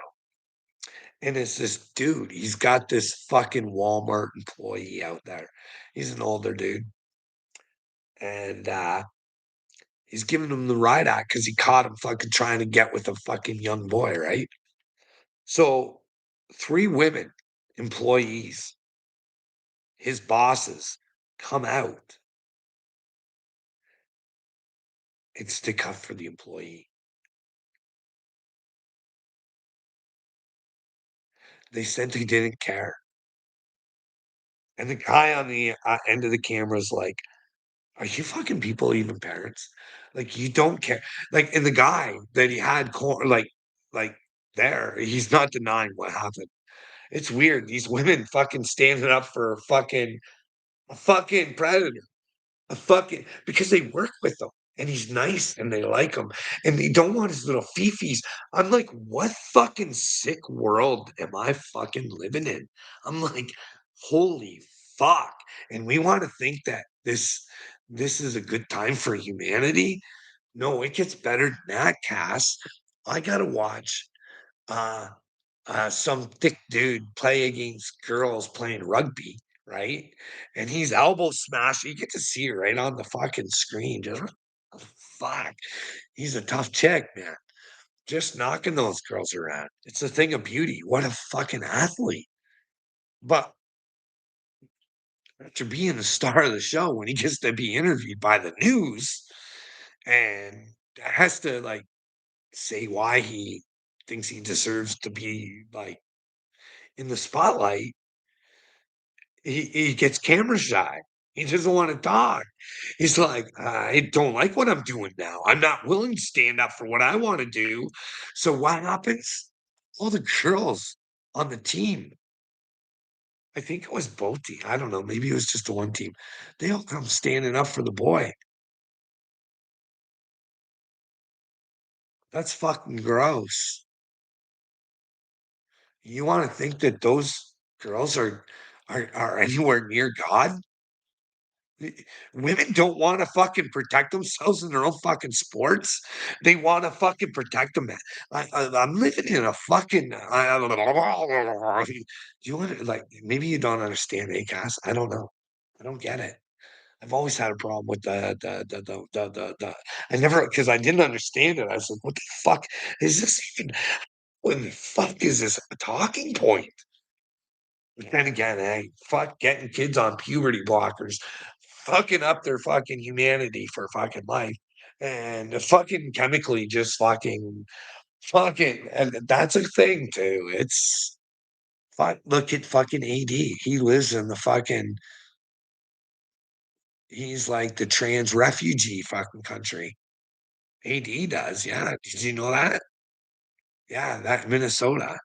and it's this dude. He's got this fucking Walmart employee out there. He's an older dude, and he's giving him the ride out because he caught him fucking trying to get with a fucking young boy, right? So three women employees, his bosses, come out. It's stick up for the employee. They said they didn't care. And the guy on the end of the camera is like, "Are you fucking people even parents? Like, you don't care." Like, and the guy that he had, like there, he's not denying what happened. It's weird. These women fucking standing up for a fucking predator. A fucking because they work with him and he's nice and they like him and they don't want his little fifis. I'm like, what fucking sick world am I fucking living in? I'm like, holy fuck. And we want to think that this is a good time for humanity. No, it gets better than that, Cass. I gotta watch uh some thick dude play against girls playing rugby, right? And he's elbow smash. You get to see it right on the fucking screen. Just oh, fuck. He's a tough chick, man. Just knocking those girls around. It's a thing of beauty. What a fucking athlete. But after being the star of the show, when he gets to be interviewed by the news and has to like say why he thinks he deserves to be like in the spotlight, he gets camera shy. He doesn't wanna talk. He's like, "I don't like what I'm doing now. I'm not willing to stand up for what I wanna do." So what happens? All the girls on the team, I think it was both team, I don't know, maybe it was just the one team. They all come standing up for the boy. That's fucking gross. You wanna think that those girls are anywhere near God? Women don't wanna fucking protect themselves in their own fucking sports. They wanna fucking protect them. I'm living in a fucking do you wanna like, maybe you don't understand ACAS. I don't know. I don't get it. I've always had a problem with the I never because I didn't understand it. I was like, "What the fuck is this even what the fuck is this a talking point?" But then again, hey, fuck getting kids on puberty blockers. fucking up their fucking humanity for fucking life, and fucking chemically just fucking and that's a thing too. It's look at fucking AD. He lives in the fucking he's like the trans refugee fucking country. AD does, yeah. Did you know that? Yeah, that Minnesota.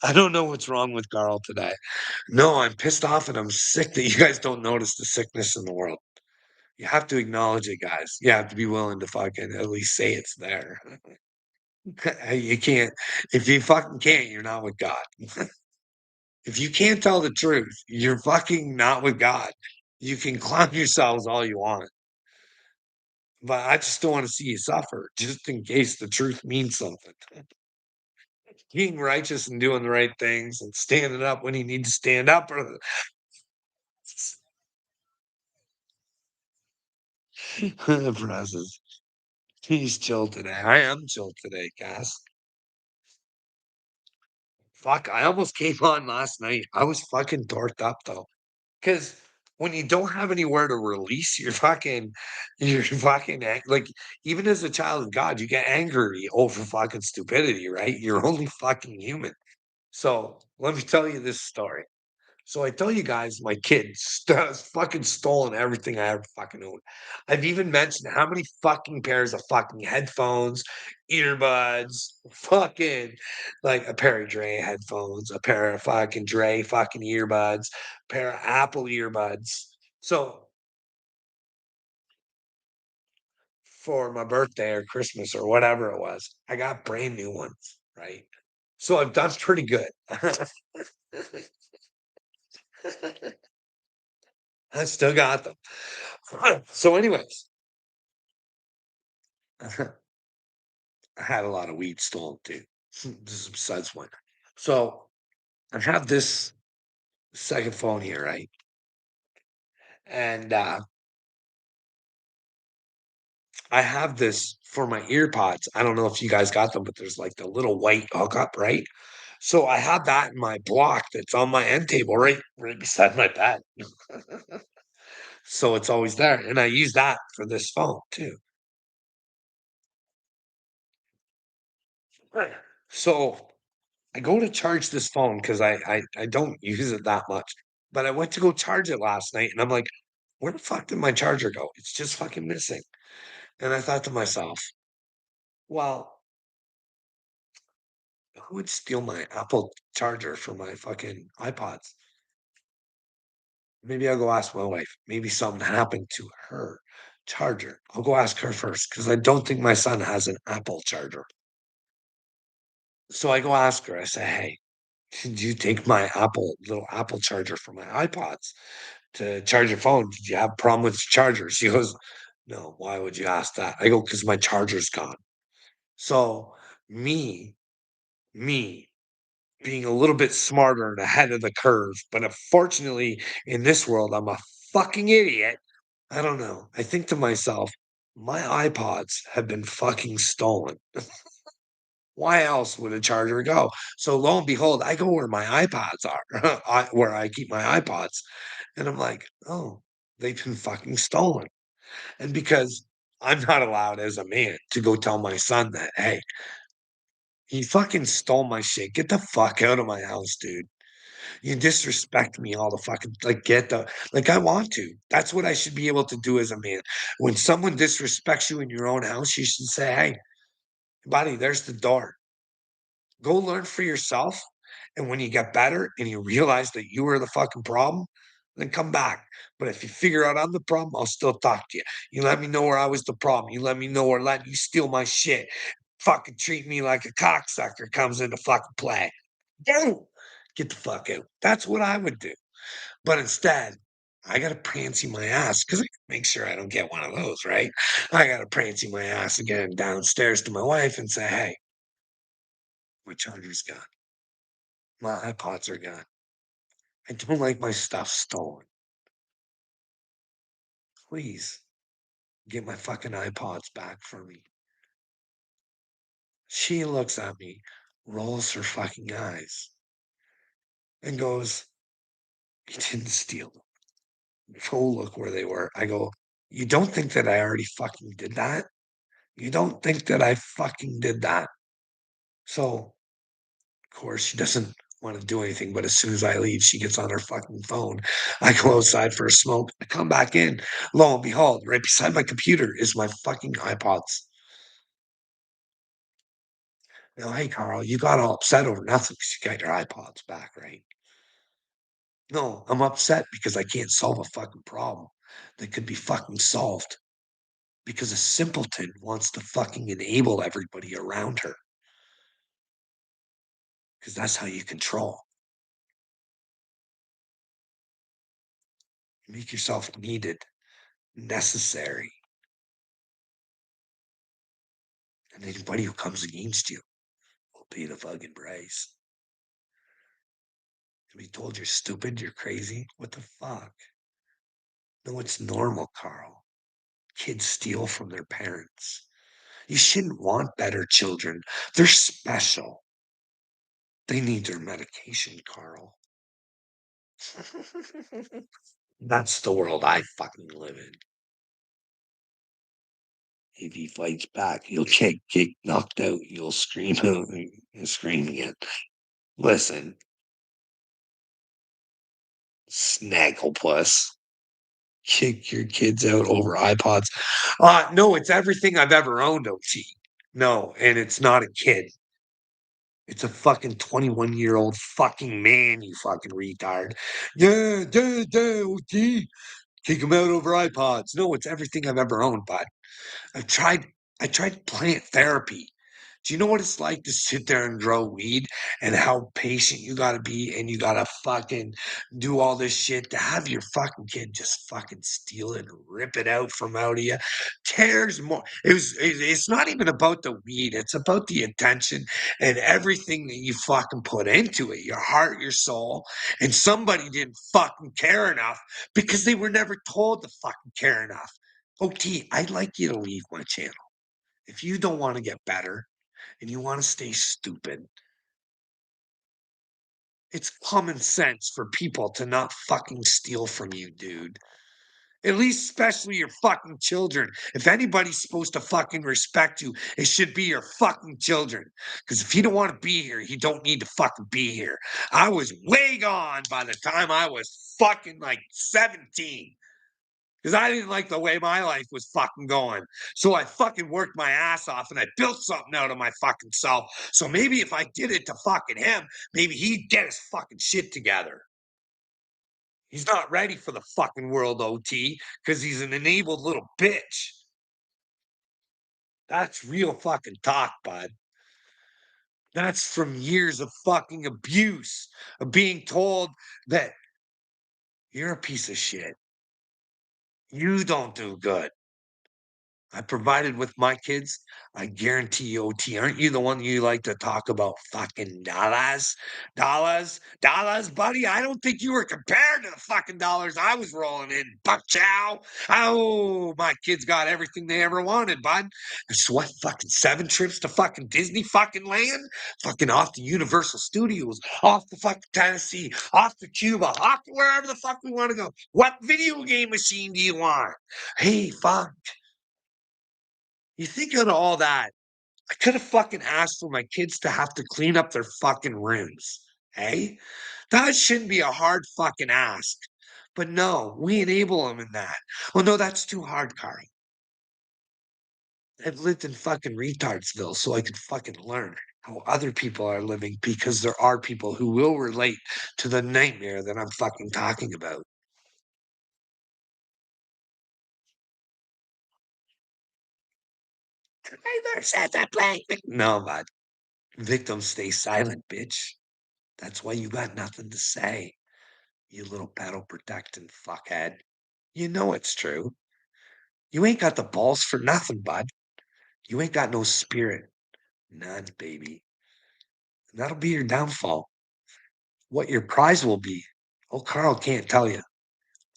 I don't know what's wrong with Carl today. No, I'm pissed off and I'm sick that you guys don't notice the sickness in the world. You have to acknowledge it, guys. You have to be willing to fucking at least say it's there. You can't if you fucking can't, you're not with God. If you can't tell the truth, you're fucking not with God. You can clown yourselves all you want, but I just don't want to see you suffer, just in case the truth means something. Being righteous and doing the right things and standing up when you need to stand up. Presses. He's chill today. I am chill today, guys. Fuck, I almost came on last night. I was fucking dorked up though. Because when you don't have anywhere to release you're fucking like, even as a child of God, you get angry over fucking stupidity, right? You're only fucking human. So let me tell you this story. So I tell you guys, my kid fucking stolen everything I ever fucking owned. I've even mentioned how many fucking pairs of fucking headphones, earbuds, fucking like a pair of Dre headphones, a pair of fucking Dre fucking earbuds, pair of Apple earbuds. So for my birthday or Christmas or whatever it was, I got brand new ones, right? So I've done pretty good. I still got them. So, anyways, I had a lot of weed stolen too. This is besides one. So I have this second phone here, right? And I have this for my ear pods. I don't know if you guys got them, but there's like the little white hookup, right? So I have that in my block that's on my end table, right beside my bed. So it's always there. And I use that for this phone too. Right. So I go to charge this phone because I don't use it that much. But I went to go charge it last night and I'm like, where the fuck did my charger go? It's just fucking missing. And I thought to myself, well, who would steal my Apple charger for my fucking iPods? Maybe I'll go ask my wife. Maybe something happened to her charger. I'll go ask her first because I don't think my son has an Apple charger. So I go ask her. I say, hey, did you take my little Apple charger for my iPods to charge your phone? Did you have a problem with the charger? She goes, no, why would you ask that? I go, because my charger's gone. So me, me being a little bit smarter and ahead of the curve, but unfortunately in this world, I'm a fucking idiot. I don't know. I think to myself, my iPods have been fucking stolen. Why else would a charger go? So lo and behold, I go where my iPods are, where I keep my iPods, and I'm like, oh, they've been fucking stolen. And because I'm not allowed as a man to go tell my son that, hey, he fucking stole my shit. Get the fuck out of my house, dude. You disrespect me all the fucking like I want to. That's what I should be able to do as a man. When someone disrespects you in your own house, you should say, hey, buddy, there's the door. Go learn for yourself. And when you get better and you realize that you were the fucking problem, then come back. But if you figure out I'm the problem, I'll still talk to you. You let me know where I was the problem. You let me know where letting you steal my shit. Fucking treat me like a cocksucker comes into fucking play. Don't get the fuck out. That's what I would do. But instead, I gotta prancy my ass because I make sure I don't get one of those, right? I gotta prancy my ass again downstairs to my wife and say, hey, my charger's gone. My iPods are gone. I don't like my stuff stolen. Please get my fucking iPods back for me. She looks at me, rolls her fucking eyes, and goes, you didn't steal them. Go look where they were. I go, "You don't think that I already fucking did that? You don't think that I fucking did that?" So, of course, she doesn't wanna do anything, but as soon as I leave, she gets on her fucking phone. I go outside for a smoke. I come back in. Lo and behold, right beside my computer is my fucking iPods. Now, "Hey, Carl, you got all upset over nothing because you got your iPods back, right?" "No, I'm upset because I can't solve a fucking problem that could be fucking solved because a simpleton wants to fucking enable everybody around her, because that's how you control. You make yourself needed, necessary, and anybody who comes against you will pay the fucking price. To be told you're stupid, you're crazy, what the fuck? No, it's normal, Carl. Kids steal from their parents. You shouldn't want better children. They're special. They need their medication, Carl." That's the world I fucking live in. If he fights back, he'll get kicked, knocked out, you'll scream out and scream again. Listen, Snagglepuss, kick your kids out over iPods. No, it's everything I've ever owned, OT. No, and it's not a kid. It's a fucking 21-year-old fucking man, you fucking retard. Yeah, yeah, yeah, OT. Kick him out over iPods. No, it's everything I've ever owned, bud. I've tried I tried plant therapy. Do you know what it's like to sit there and grow weed and how patient you gotta be and you gotta fucking do all this shit to have your fucking kid just fucking steal it and rip it out from out of you? Tears more. It's not even about the weed, it's about the attention and everything that you fucking put into it, your heart, your soul, and somebody didn't fucking care enough because they were never told to fucking care enough. OT, I'd like you to leave my channel. If you don't wanna get better and you wanna stay stupid, it's common sense for people to not fucking steal from you, dude. At least especially your fucking children. If anybody's supposed to fucking respect you, it should be your fucking children. Because if you don't wanna be here, you don't need to fucking be here. I was way gone by the time I was fucking, like, 17. 'Cause I didn't like the way my life was fucking going. So I fucking worked my ass off and I built something out of my fucking self. So maybe if I did it to fucking him, maybe he'd get his fucking shit together. He's not ready for the fucking world, OT, because he's an enabled little bitch. That's real fucking talk, bud. That's from years of fucking abuse, of being told that you're a piece of shit. You don't do good. I provided with my kids, I guarantee you, OT, aren't you the one you like to talk about fucking dollars? Dollars? Dollars, buddy? I don't think you were compared to the fucking dollars I was rolling in, buck chow. Oh, my kids got everything they ever wanted, bud. So what, fucking 7 trips to fucking Disney fucking land? Fucking off to Universal Studios, off to fucking Tennessee, off to Cuba, off to wherever the fuck we want to go. What video game machine do you want? Hey, fuck. You think out of all that, I could have fucking asked for my kids to have to clean up their fucking rooms, hey? That shouldn't be a hard fucking ask. But no, we enable them in that. Oh no, that's too hard, Carl. I've lived in fucking retardsville so I could fucking learn how other people are living because there are people who will relate to the nightmare that I'm fucking talking about. I said that playing. No, bud. Victims stay silent, bitch. That's why you got nothing to say. You little battle protecting fuckhead. You know it's true. You ain't got the balls for nothing, bud. You ain't got no spirit. None, baby. And that'll be your downfall. What your prize will be. Oh, Carl can't tell you.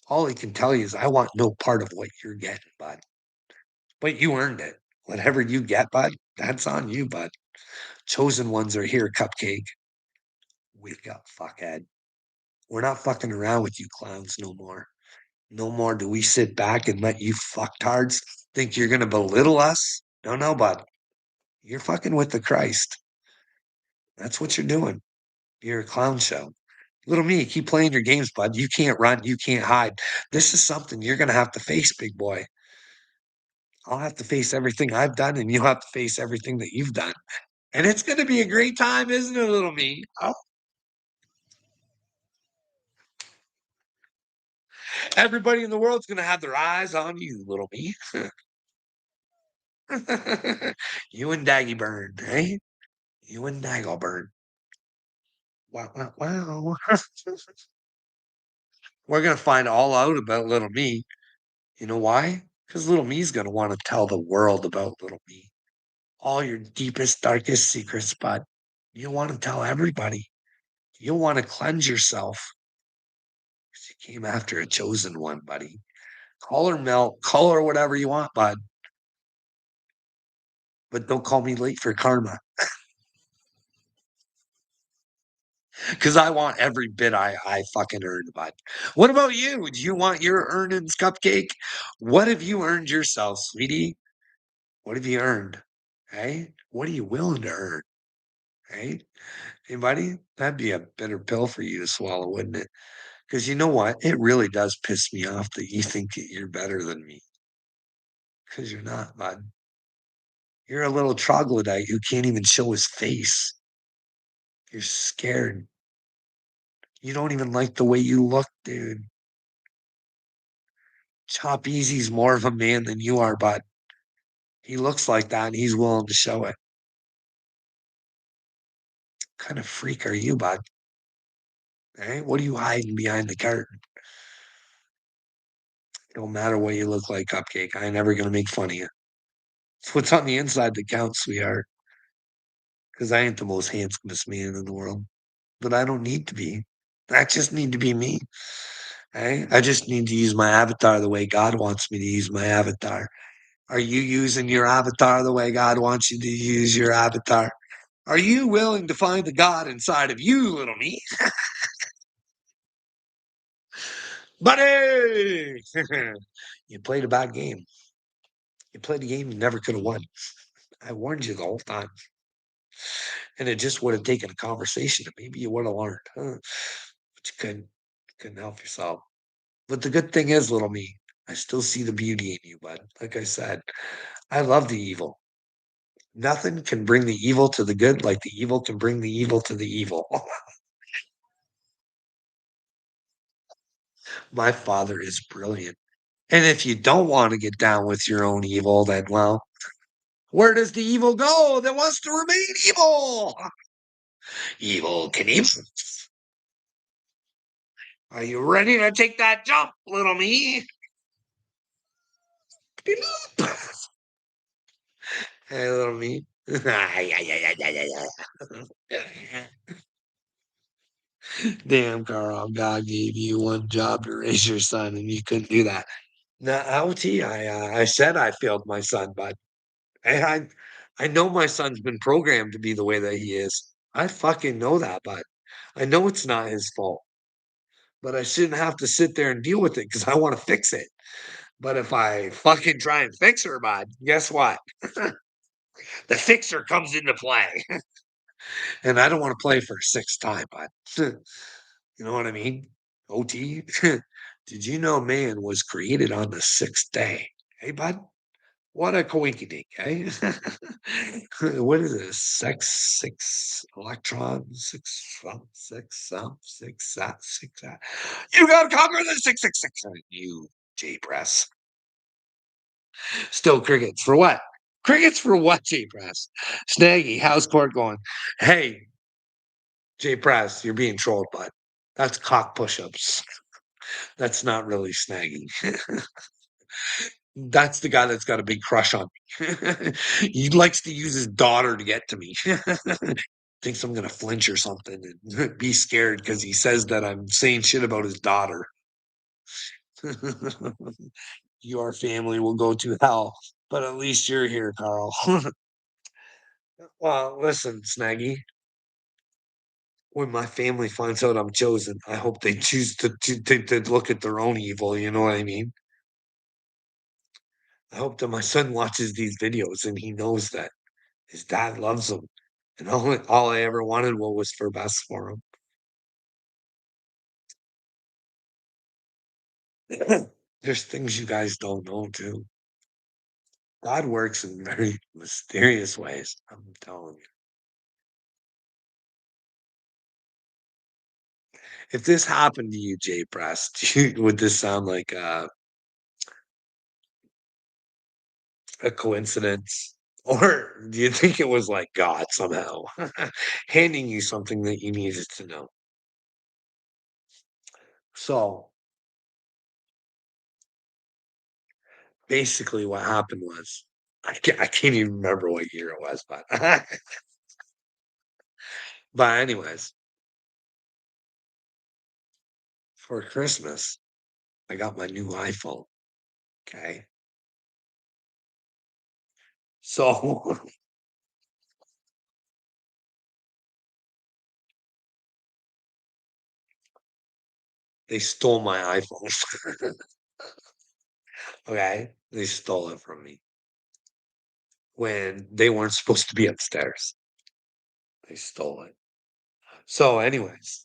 All he can tell you is I want no part of what you're getting, bud. But you earned it. Whatever you get, bud, that's on you, bud. Chosen ones are here, cupcake. Wake up, fuckhead. We're not fucking around with you clowns no more. No more do we sit back and let you fucktards think you're gonna belittle us. No, no, bud. You're fucking with the Christ. That's what you're doing. You're a clown show. Little me, keep playing your games, bud. You can't run, you can't hide. This is something you're gonna have to face, big boy. I'll have to face everything I've done, and you'll have to face everything that you've done. And it's gonna be a great time, isn't it, little me? Oh, everybody in the world's gonna have their eyes on you, little me. You and Daggy Burn, eh? You and Daggleburn. Wow, wow, wow. We're gonna find all out about little me. You know why? Because little me's gonna want to tell the world about little me. All your deepest, darkest secrets, bud. You want to tell everybody. You want to cleanse yourself. 'Cause you came after a chosen one, buddy. Call her Mel, call her whatever you want, bud. But don't call me late for karma. Because I want every bit I fucking earned, bud. What about you? Do you want your earnings cupcake? What have you earned yourself, sweetie? What have you earned? Hey, what are you willing to earn? Hey, hey, buddy, that'd be a bitter pill for you to swallow, wouldn't it? Because you know what? It really does piss me off that you think that you're better than me. Because you're not, bud. You're a little troglodyte who can't even show his face. You're scared. You don't even like the way you look, dude. Chop Easy's more of a man than you are, bud. He looks like that and he's willing to show it. What kind of freak are you, bud? Eh? What are you hiding behind the curtain? It don't matter what you look like, Cupcake. I ain't never gonna make fun of you. It's what's on the inside that counts, sweetheart. Because I ain't the most handsomest man in the world. But I don't need to be. I just need to be me. Eh? I just need to use my avatar the way God wants me to use my avatar. Are you using your avatar the way God wants you to use your avatar? Are you willing to find the God inside of you, little me? Buddy! You played a bad game. You played a game you never could have won. I warned you the whole time. And it just would have taken a conversation and maybe you would have learned. Huh? But you couldn't help yourself. But the good thing is, little me, I still see the beauty in you, bud. Like I said, I love the evil. Nothing can bring the evil to the good like the evil can bring the evil to the evil. My father is brilliant. And if you don't want to get down with your own evil, then, well, where does the evil go that wants to remain evil? Evil Knievel. Are you ready to take that jump, little me? Hey, little me. Damn, Carl, God gave you one job to raise your son, and you couldn't do that. Now, OT, I said I failed my son, but I know my son's been programmed to be the way that he is. I fucking know that, but I know it's not his fault. But I shouldn't have to sit there and deal with it because I want to fix it. But if I fucking try and fix her, bud, guess what? The fixer comes into play. And I don't want to play for a sixth time, bud. You know what I mean? OT. Did you know man was created on the sixth day? Hey, bud. What a coinkydink, eh? What is this? Six electrons, six. You gotta conquer the 666. You, J Press. Still crickets for what? Crickets for what, J Press? Snaggy, how's court going? Hey, J Press, you're being trolled, bud. That's cock push-ups. That's not really Snaggy. That's the guy that's got a big crush on me. He likes to use his daughter to get to me. Thinks I'm gonna flinch or something and be scared because he says that I'm saying shit about his daughter. Your family will go to hell, but at least you're here, Carl. Well, listen, Snaggy. when my family finds out I'm chosen, I hope they choose to look at their own evil, you know what I mean? I hope that my son watches these videos and he knows that his dad loves him, and all I ever wanted was for best for him. There's things you guys don't know too. God works in very mysterious ways, I'm telling you. If this happened to you, Jay Press, would this sound like a coincidence? Or do you think it was like God somehow handing you something that you needed to know? So basically, what happened was I can't even remember what year it was, but but anyways, for Christmas, I got my new iPhone. Okay, so they stole my iPhone. Okay, they stole it from me when they weren't supposed to be upstairs. They stole it. So, anyways,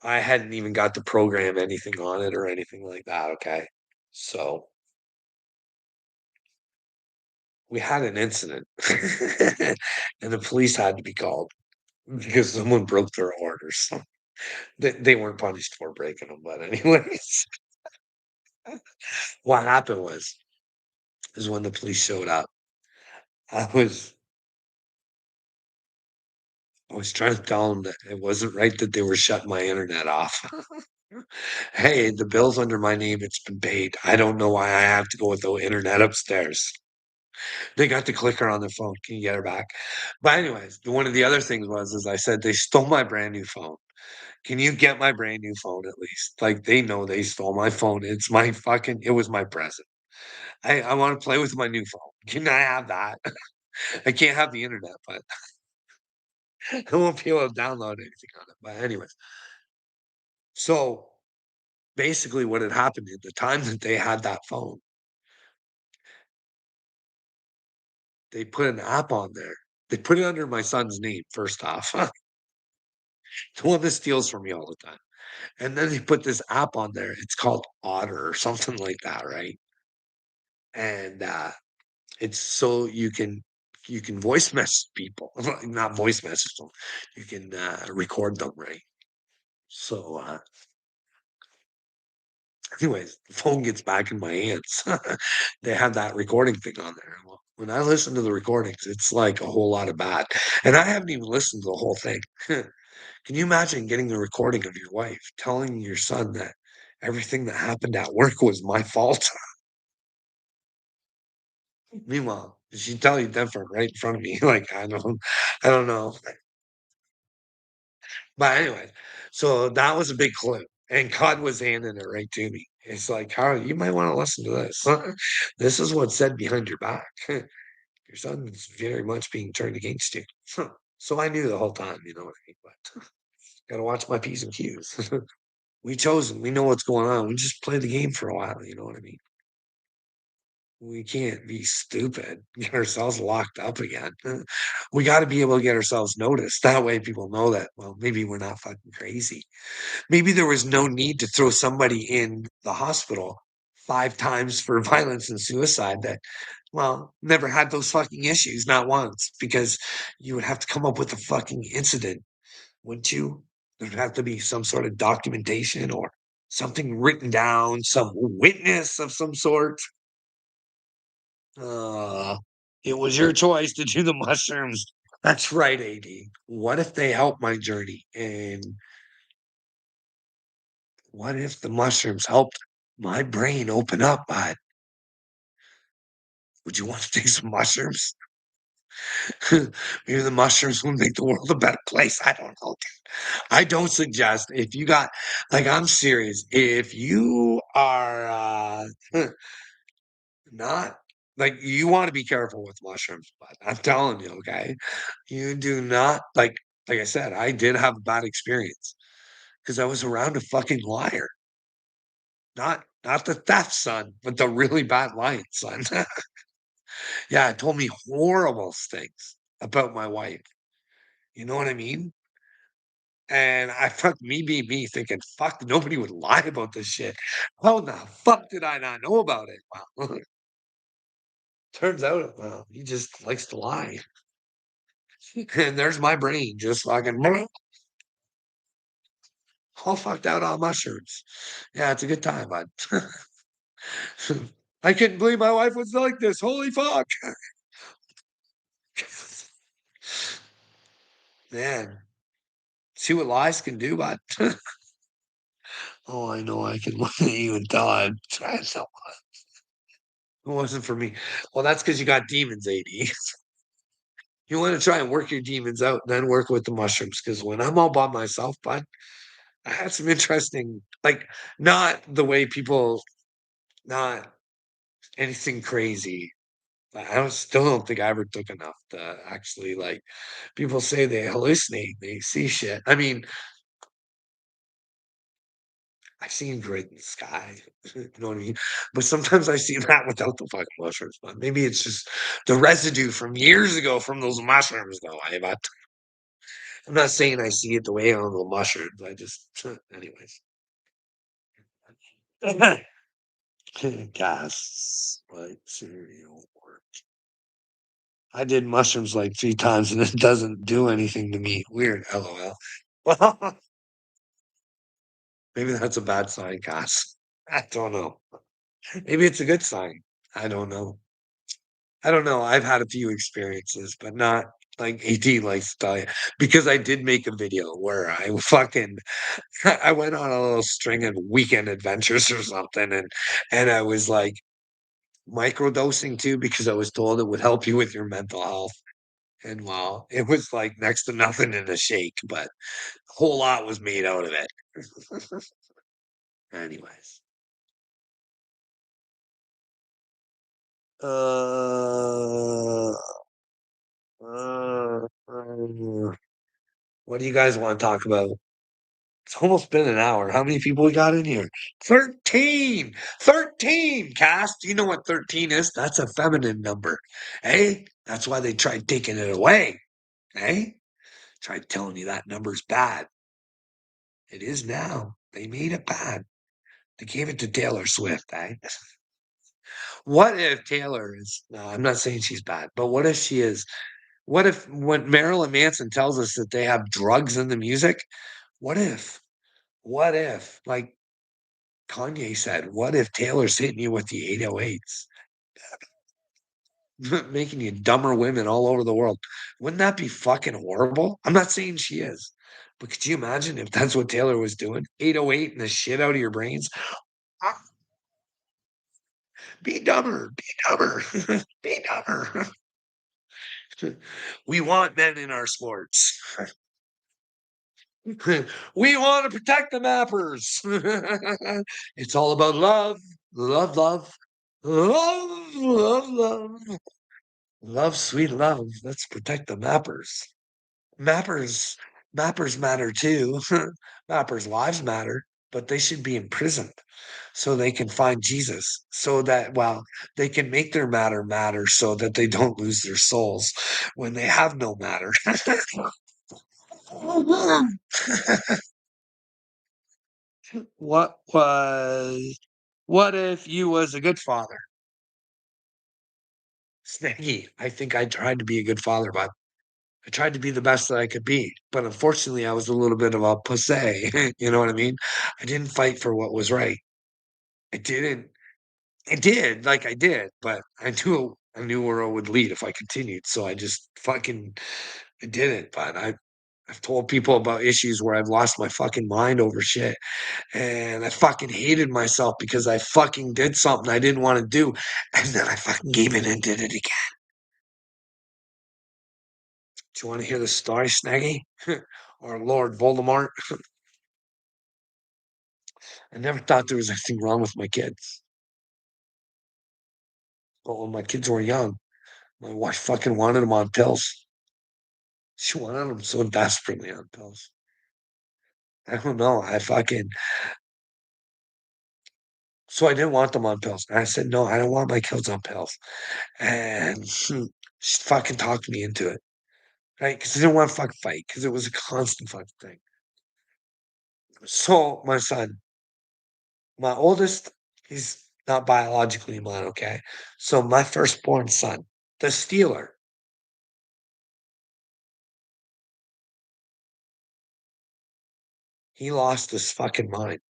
I hadn't even got to program anything on it or anything like that. Okay, so we had an incident, and the police had to be called because someone broke their orders. They weren't punished for breaking them, but anyways, what happened was is when the police showed up, I was I was trying to tell them that it wasn't right that they were shutting my internet off. Hey, the bill's under my name. It's been paid. I don't know why I have to go with the internet upstairs. They got the clicker on their phone. Can you get her back? But anyways, one of the other things was is I said they stole my brand new phone. Can you get my brand new phone at least? Like they know they stole my phone. It's my fucking it was my present. I want to play with my new phone. Can I have that? I can't have the internet, but I won't be able to download anything on it. But anyways, so basically what had happened at the time that they had that phone, they put an app on there. They put it under my son's name, first off, the one that steals from me all the time. And then they put this app on there. It's called Otter or something like that, right? And it's so you can voice message people, not voice message them. You can record them, right? So anyways, the phone gets back in my hands. They have that recording thing on there. Well, when I listen to the recordings, it's like a whole lot of bad. And I haven't even listened to the whole thing. Can you imagine getting the recording of your wife telling your son that everything that happened at work was my fault? Meanwhile, she tell you different right in front of me. Like I don't know. But anyway, so that was a big clue. And God was handing it right to me. It's like, Carl, you might want to listen to this. This is what's said behind your back. Your son's very much being turned against you. So I knew the whole time, you know what I mean? But gotta watch my P's and Q's. We chosen, we know what's going on. We just play the game for a while, you know what I mean? We can't be stupid, get ourselves locked up again. We got to be able to get ourselves noticed. That way people know that, well, maybe we're not fucking crazy. Maybe there was no need to throw somebody in the hospital 5 times for violence and suicide that, well, never had those fucking issues, not once, because you would have to come up with a fucking incident, wouldn't you? There'd have to be some sort of documentation or something written down, some witness of some sort. Uh, it was your choice to do the mushrooms. That's right, AD. What if they help my journey? And what if the mushrooms helped my brain open up, bud? Would you want to take some mushrooms? Maybe the mushrooms will make the world a better place. I don't know. I don't suggest if you got like I'm serious. If you are not Like, you wanna be careful with mushrooms, but I'm telling you, okay? You do not like I said, I did have a bad experience because I was around a fucking liar. Not the theft son, but the really bad lying son. Yeah, it told me horrible things about my wife. You know what I mean? And I fuck me being me thinking, "Fuck, nobody would lie about this shit. How the fuck did I not know about it?" Well, turns out, well, he just likes to lie. And there's my brain just fucking all fucked out on mushrooms. Yeah, it's a good time, bud. I couldn't believe my wife was like this. Holy fuck. Man, see what lies can do, bud. Oh, I know I can look at you and tell I'm trying so it wasn't for me. Well, that's because you got demons, AD. You wanna try and work your demons out, then work with the mushrooms. Because when I'm all by myself, bud, I had some interesting like, not the way people not anything crazy. I don't still don't think I ever took enough to actually, like people say they hallucinate, they see shit. I mean, I've seen grid in the sky, you know what I mean? But sometimes I see that without the fucking mushrooms, but maybe it's just the residue from years ago from those mushrooms, though, but I'm not saying I see it the way on the mushrooms, I just anyways. Gas, like, cereal or I did mushrooms, like, 3 times, and it doesn't do anything to me. Weird, LOL. Well, maybe that's a bad sign, Gus. I don't know. Maybe it's a good sign. I don't know. I don't know. I've had a few experiences, but not like AD lifestyle because I did make a video where I fucking I went on a little string of weekend adventures or something and I was like microdosing too because I was told it would help you with your mental health. And well, it was like next to nothing in a shake, but a whole lot was made out of it. Anyways. Uh, what do you guys want to talk about? It's almost been an hour. How many people we got in here? 13! 13, Cass. Do you know what 13 is? That's a feminine number. Hey, that's why they tried taking it away. Hey, tried telling you that number's bad. It is now. They made it bad. They gave it to Taylor Swift, eh? What if Taylor is no, I'm not saying she's bad, but what if she is? What if when Marilyn Manson tells us that they have drugs in the music? What if? What if? Like Kanye said, what if Taylor's hitting you with the 808s, making you dumber women all over the world? Wouldn't that be fucking horrible? I'm not saying she is, but could you imagine if that's what Taylor was doing? 808 and the shit out of your brains? Ah, be dumber, be dumber, be dumber. We want men in our sports. We want to protect the mappers. It's all about love, love, love, love, love, love. Love, sweet love. Let's protect the mappers. Mappers, mappers matter too. Mappers' lives matter, but they should be imprisoned so they can find Jesus. So that, well, they can make their matter matter so that they don't lose their souls when they have no matter. What if you was a good father? Snaggy, I think I tried to be a good father, but I tried to be the best that I could be, but unfortunately, I was a little bit of a pussy, you know what I mean? I didn't fight for what was right. I didn't. I did, like, I did, but I knew where I would lead if I continued, so I just fucking I did it, but I've told people about issues where I've lost my fucking mind over shit, and I fucking hated myself because I fucking did something I didn't wanna do, and then I fucking gave in and did it again. Do you wanna hear the story, Snaggy? Or Lord Voldemort? I never thought there was anything wrong with my kids. But when my kids were young, my wife fucking wanted them on pills. She wanted them so desperately on pills. I don't know. So I didn't want them on pills. And I said, no, I don't want my kids on pills. And she fucking talked me into it, right? Because I didn't want to fucking fight because it was a constant fucking thing. So my son, my oldest, he's not biologically mine, okay? So my firstborn son, the Steeler, he lost his fucking mind.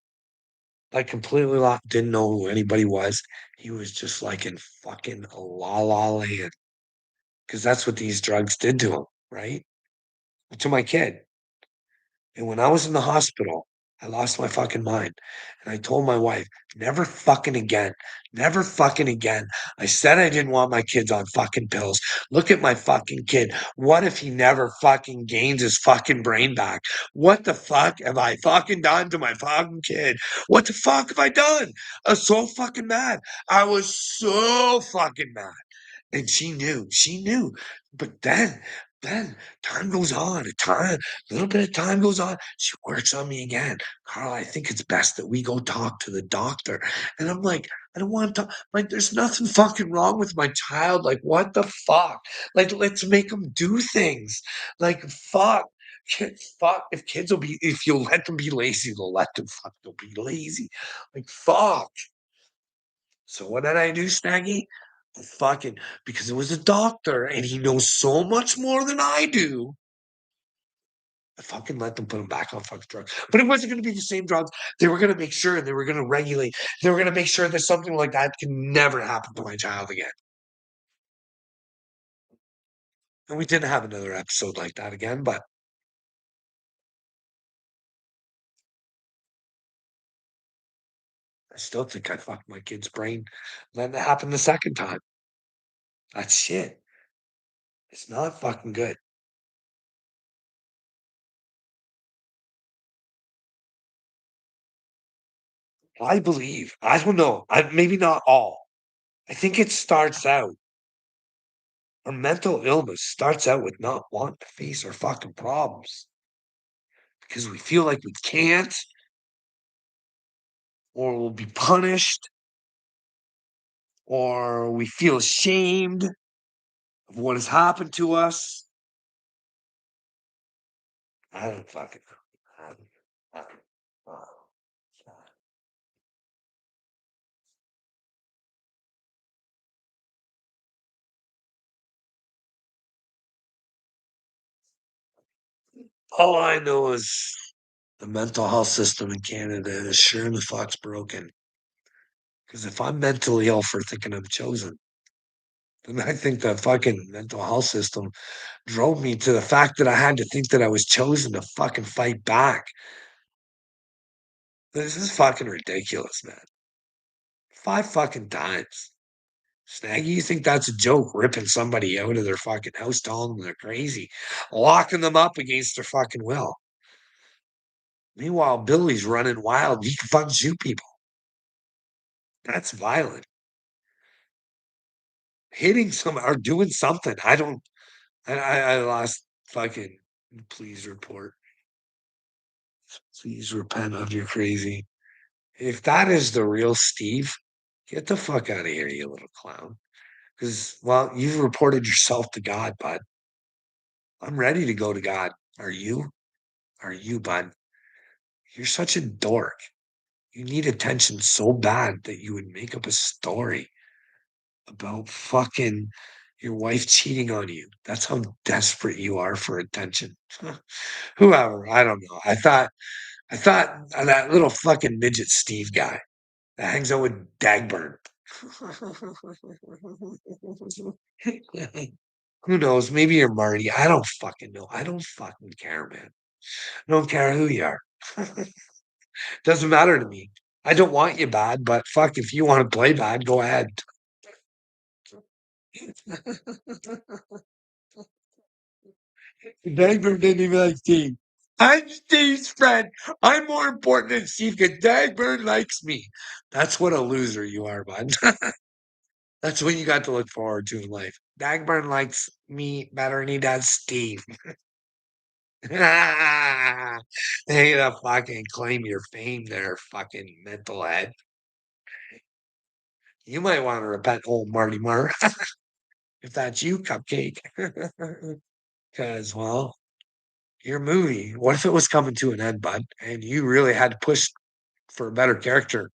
Like completely lost, didn't know who anybody was. He was just like in fucking la la land because that's what these drugs did to him, right? To my kid. And when I was in the hospital, I lost my fucking mind. And I told my wife, never fucking again. Never fucking again. I said I didn't want my kids on fucking pills. Look at my fucking kid. What if he never fucking gains his fucking brain back? What the fuck have I fucking done to my fucking kid? What the fuck have I done? I was so fucking mad. I was so fucking mad. And she knew. But then time goes on, a little bit of time goes on. She works on me again. Carl, I think it's best that we go talk to the doctor. And I'm like, I don't want to, like, there's nothing fucking wrong with my child. Like, what the fuck? Like, let's make them do things. Like, fuck. Fuck. If you'll let them be lazy, they'll let them they'll be lazy. Like, fuck. So what did I do, Snaggy? I fucking because it was a doctor and he knows so much more than I do. I fucking let them put him back on fucking drugs. But it wasn't gonna be the same drugs. They were gonna make sure they were gonna regulate. They were gonna make sure that something like that can never happen to my child again. And we didn't have another episode like that again, but I still think I fucked my kid's brain. Letting it happen the second time. That's shit. It's not fucking good. I believe. I don't know. Maybe not all. I think it starts out our mental illness starts out with not wanting to face our fucking problems because we feel like we can't or we'll be punished or we feel ashamed of what has happened to us. I don't fucking know. I don't- oh, God. All I know is the mental health system in Canada is sure the fuck's broken. Because if I'm mentally ill for thinking I'm chosen, then I think the fucking mental health system drove me to the fact that I had to think that I was chosen to fucking fight back. This is fucking ridiculous, man. 5 fucking times. Snaggy, you think that's a joke, ripping somebody out of their fucking house, telling them they're crazy, locking them up against their fucking will. Meanwhile, Billy's running wild. He can fucking shoot people. That's violent. Hitting some or doing something. I don't. I lost fucking. Please report. Please repent of your crazy. If that is the real Steve, get the fuck out of here, you little clown. Because, well, you've reported yourself to God, bud. I'm ready to go to God. Are you? Are you, bud? You're such a dork. You need attention so bad that you would make up a story about fucking your wife cheating on you. That's how desperate you are for attention. Whoever, I don't know. I thought that little fucking midget Steve guy that hangs out with Dagburn. Who knows? Maybe you're Marty. I don't fucking know. I don't fucking care, man. I don't care who you are. Doesn't matter to me. I don't want you bad, but fuck, if you want to play bad, go ahead. Dagburn didn't even like Steve. I'm Steve's friend. I'm more important than Steve because Dagburn likes me. That's what a loser you are, bud. That's what you got to look forward to in life. Dagburn likes me better than he does Steve. Hey, to fucking claim your fame there, fucking mental head. You might want to repent, old Marty Marr, if that's you, Cupcake. Because, well, your movie, what if it was coming to an end, bud, and you really had to push for a better character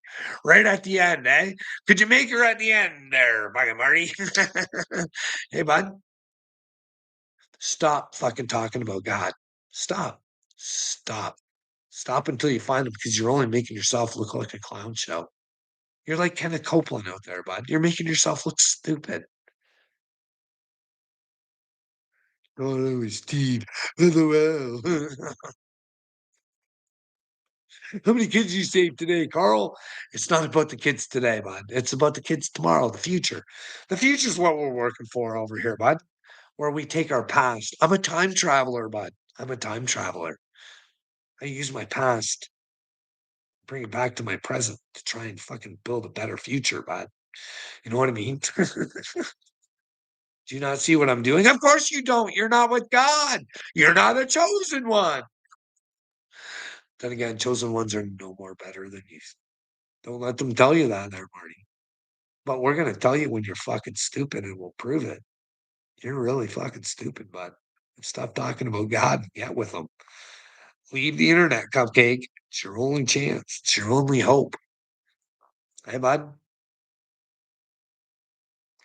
right at the end, eh? Could you make her at the end there, fucking Marty? Hey, bud, stop fucking talking about God. Stop. Stop. Stop until you find him because you're only making yourself look like a clown show. You're like Kenneth Copeland out there, bud. You're making yourself look stupid. Oh, that was Steve. LOL. How many kids you saved today, Carl? It's not about the kids today, bud. It's about the kids tomorrow, the future. The future is what we're working for over here, bud, where we take our past. I'm a time traveler, bud. I'm a time traveler. I use my past, bring it back to my present to try and fucking build a better future, bud. You know what I mean? Do you not see what I'm doing? Of course you don't. You're not with God. You're not a chosen one. Then again, chosen ones are no more better than you. Don't let them tell you that there, Marty. But we're gonna tell you when you're fucking stupid and we'll prove it. You're really fucking stupid, bud. Stop talking about God and get with them. Leave the internet, Cupcake. It's your only chance. It's your only hope. Hey, bud,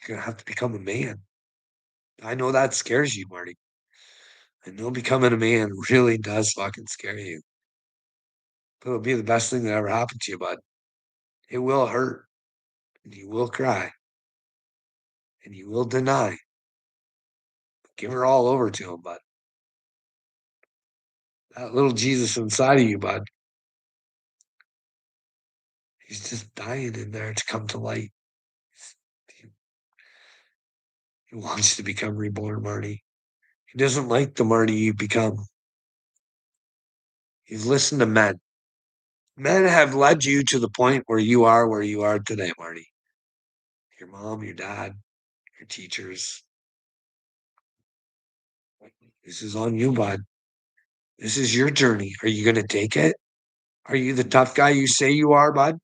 you're gonna have to become a man. I know that scares you, Marty. I know becoming a man really does fucking scare you. But it'll be the best thing that ever happened to you, bud. It will hurt, and you will cry, and you will deny. Give her all over to him, bud. That little Jesus inside of you, bud. He's just dying in there to come to light. He he wants to become reborn, Marty. He doesn't like the Marty you've become. He's listened to men. Men have led you to the point where you are today, Marty. Your mom, your dad, your teachers. This is on you, bud. This is your journey. Are you going to take it? Are you the tough guy you say you are, bud?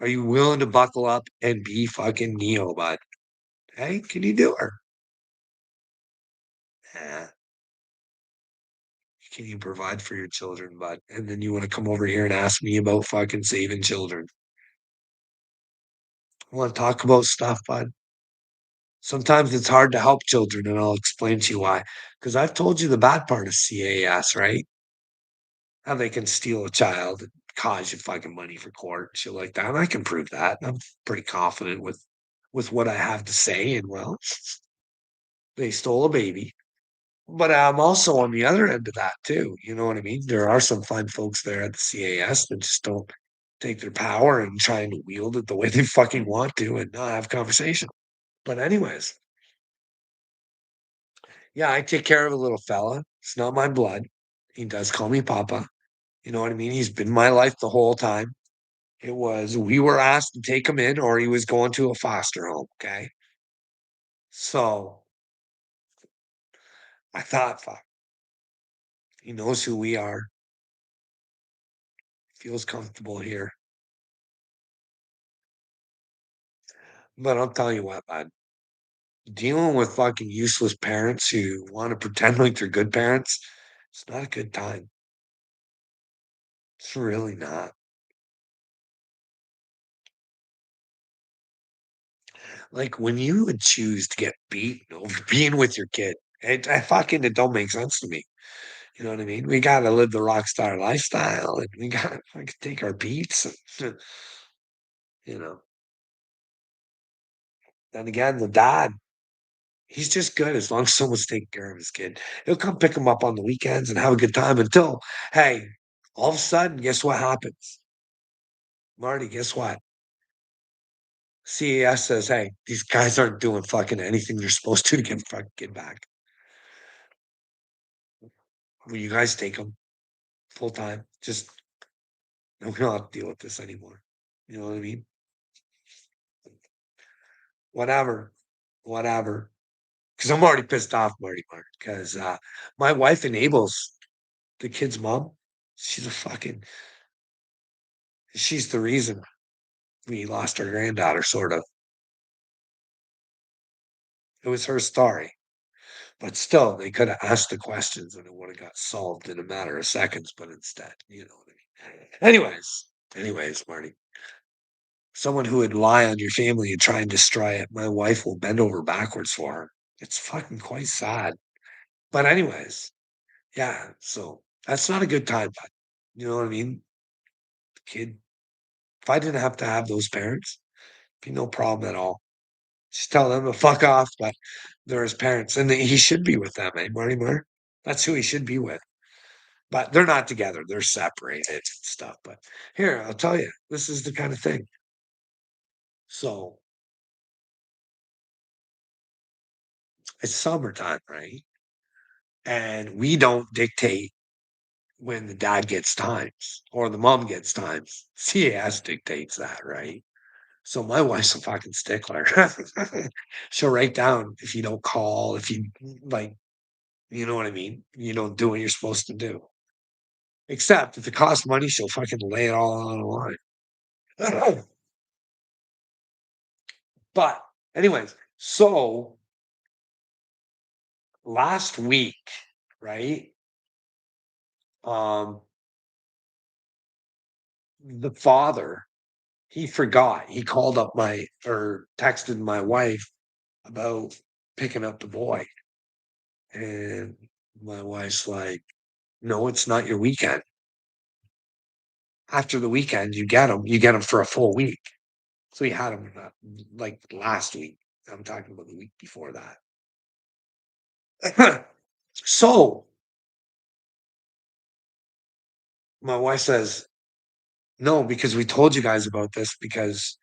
Are you willing to buckle up and be fucking Neo, bud? Hey, can you do her? Yeah. Can you provide for your children, bud? And then you want to come over here and ask me about fucking saving children. I want to talk about stuff, bud. Sometimes it's hard to help children, and I'll explain to you why. Because I've told you the bad part of CAS, right? How they can steal a child and cause you fucking money for court, shit like that. And I can prove that. I'm pretty confident with what I have to say. And well, they stole a baby. But I'm also on the other end of that too. You know what I mean? There are some fine folks there at the CAS that just don't take their power and try and wield it the way they fucking want to and not have conversation. But anyways, yeah, I take care of a little fella. It's not my blood. He does call me Papa. You know what I mean? He's been my life the whole time. It was we were asked to take him in or he was going to a foster home. Okay. So I thought, fuck, he knows who we are, feels comfortable here. But I'll tell you what, man, dealing with fucking useless parents who want to pretend like they're good parents, it's not a good time. It's really not. Like when you would choose to get beaten over being with your kid, it don't make sense to me. You know what I mean? We gotta live the rock star lifestyle and we gotta fucking take our beats. And, you know. Then again, the dad, he's just good as long as someone's taking care of his kid. He'll come pick him up on the weekends and have a good time until, hey, all of a sudden, guess what happens? Marty, guess what? CES says, hey, these guys aren't doing fucking anything they're supposed to get fucking kid back. Will you guys take them full time? Just we don't have to deal with this anymore. You know what I mean? whatever, whatever. Because I'm already pissed off, Marty Mark. Because my wife enables the kid's mom. She's a fucking. She's the reason we lost our granddaughter. Sort of. It was her story, but still, they could have asked the questions and it would have got solved in a matter of seconds. But instead, you know what I mean. Anyways, Marty. Someone who would lie on your family and try and destroy it. My wife will bend over backwards for her. It's fucking quite sad. But anyways, yeah, so that's not a good time, but you know what I mean? Kid, if I didn't have to have those parents, be no problem at all. Just tell them to fuck off, but they're his parents, and he should be with them, eh, Marty Moore? That's who he should be with. But they're not together; they're separated and stuff. But here, I'll tell you, this is the kind of thing. So it's summertime, right? And we don't dictate when the dad gets times or the mom gets times. CAS dictates that, right? So my wife's a fucking stickler. She'll write down if you don't call, if you like, you know what I mean? You don't do what you're supposed to do. Except if it costs money, she'll fucking lay it all on the line. But anyways, so last week, right? Um, the father, he forgot. He called up my or texted my wife about picking up the boy. And my wife's like, no, it's not your weekend. After the weekend, you get them for a full week. So he had them like last week. I'm talking about the week before that. So my wife says, no, because we told you guys about this because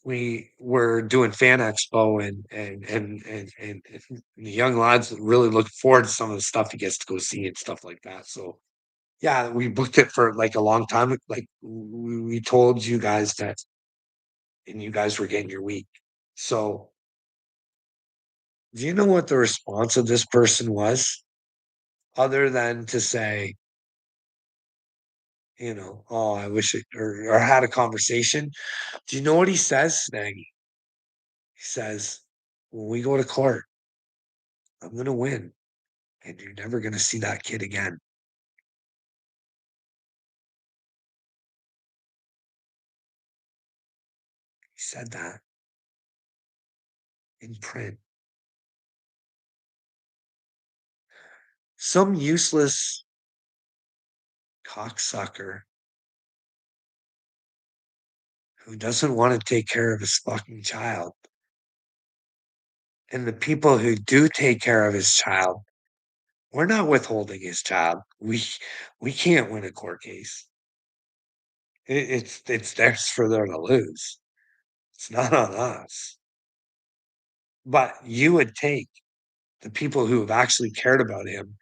we were doing fan expo and the young lads really look forward to some of the stuff he gets to go see and stuff like that. So yeah, we booked it for like a long time. Like we told you guys that, and you guys were getting your week. So do you know what the response of this person was? Other than to say, oh, I wish it, or had a conversation. Do you know what he says, Snaggy? He says, when we go to court, I'm going to win, and you're never going to see that kid again. He said that in print. Some useless cocksucker who doesn't want to take care of his fucking child. And the people who do take care of his child, we're not withholding his child. We can't win a court case. It's theirs for them to lose. It's not on us. But you would take the people who have actually cared about him,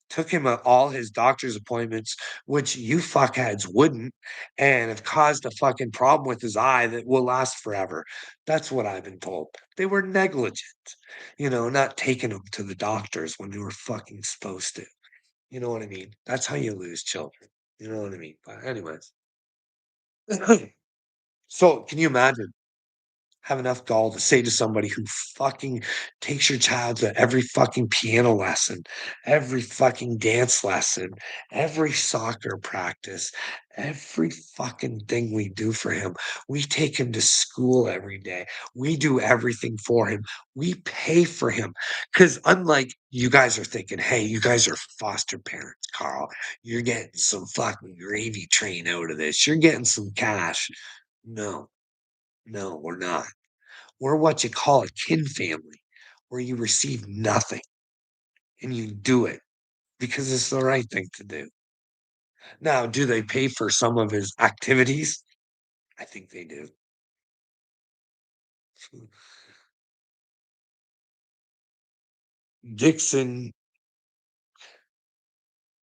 took him at all his doctor's appointments, which you fuckheads wouldn't, and have caused a fucking problem with his eye that will last forever. That's what I've been told. They were negligent, not taking him to the doctors when they were fucking supposed to. You know what I mean? That's how you lose children. You know what I mean? But anyways. So can you imagine have enough gall to say to somebody who fucking takes your child to every fucking piano lesson, every fucking dance lesson, every soccer practice, every fucking thing we do for him. We take him to school every day. We do everything for him. We pay for him. Because unlike you guys are thinking, hey, you guys are foster parents, Carl. You're getting some fucking gravy train out of this. You're getting some cash. No, no, we're not. We're what you call a kin family, where you receive nothing and you do it because it's the right thing to do. Now, do they pay for some of his activities? I think they do. Dixon,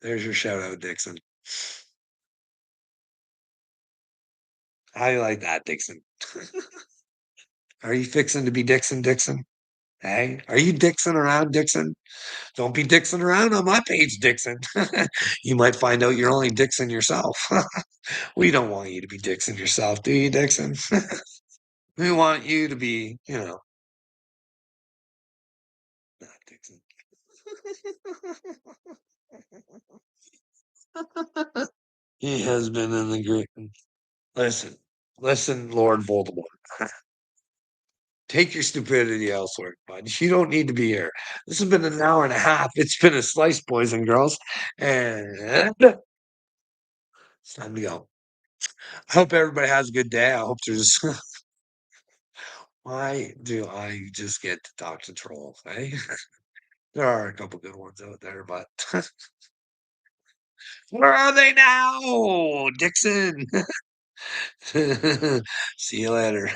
there's your shout out, Dixon. How do you like that, Dixon? Are you fixing to be Dixon Dixon? Hey, are you Dixon around Dixon? Don't be Dixon around on my page, Dixon. You might find out you're only Dixon yourself. We don't want you to be Dixon yourself, do you, Dixon? We want you to be, not Dixon. He has been in the green. Listen, listen, Lord Voldemort. Take your stupidity elsewhere, bud. You don't need to be here. This has been an hour and a half. It's been a slice, boys and girls, and it's time to go. I hope everybody has a good day. I hope there's. Why do I just get to talk to trolls? Eh? There are a couple good ones out there, but where are they now, Dixon? See you later.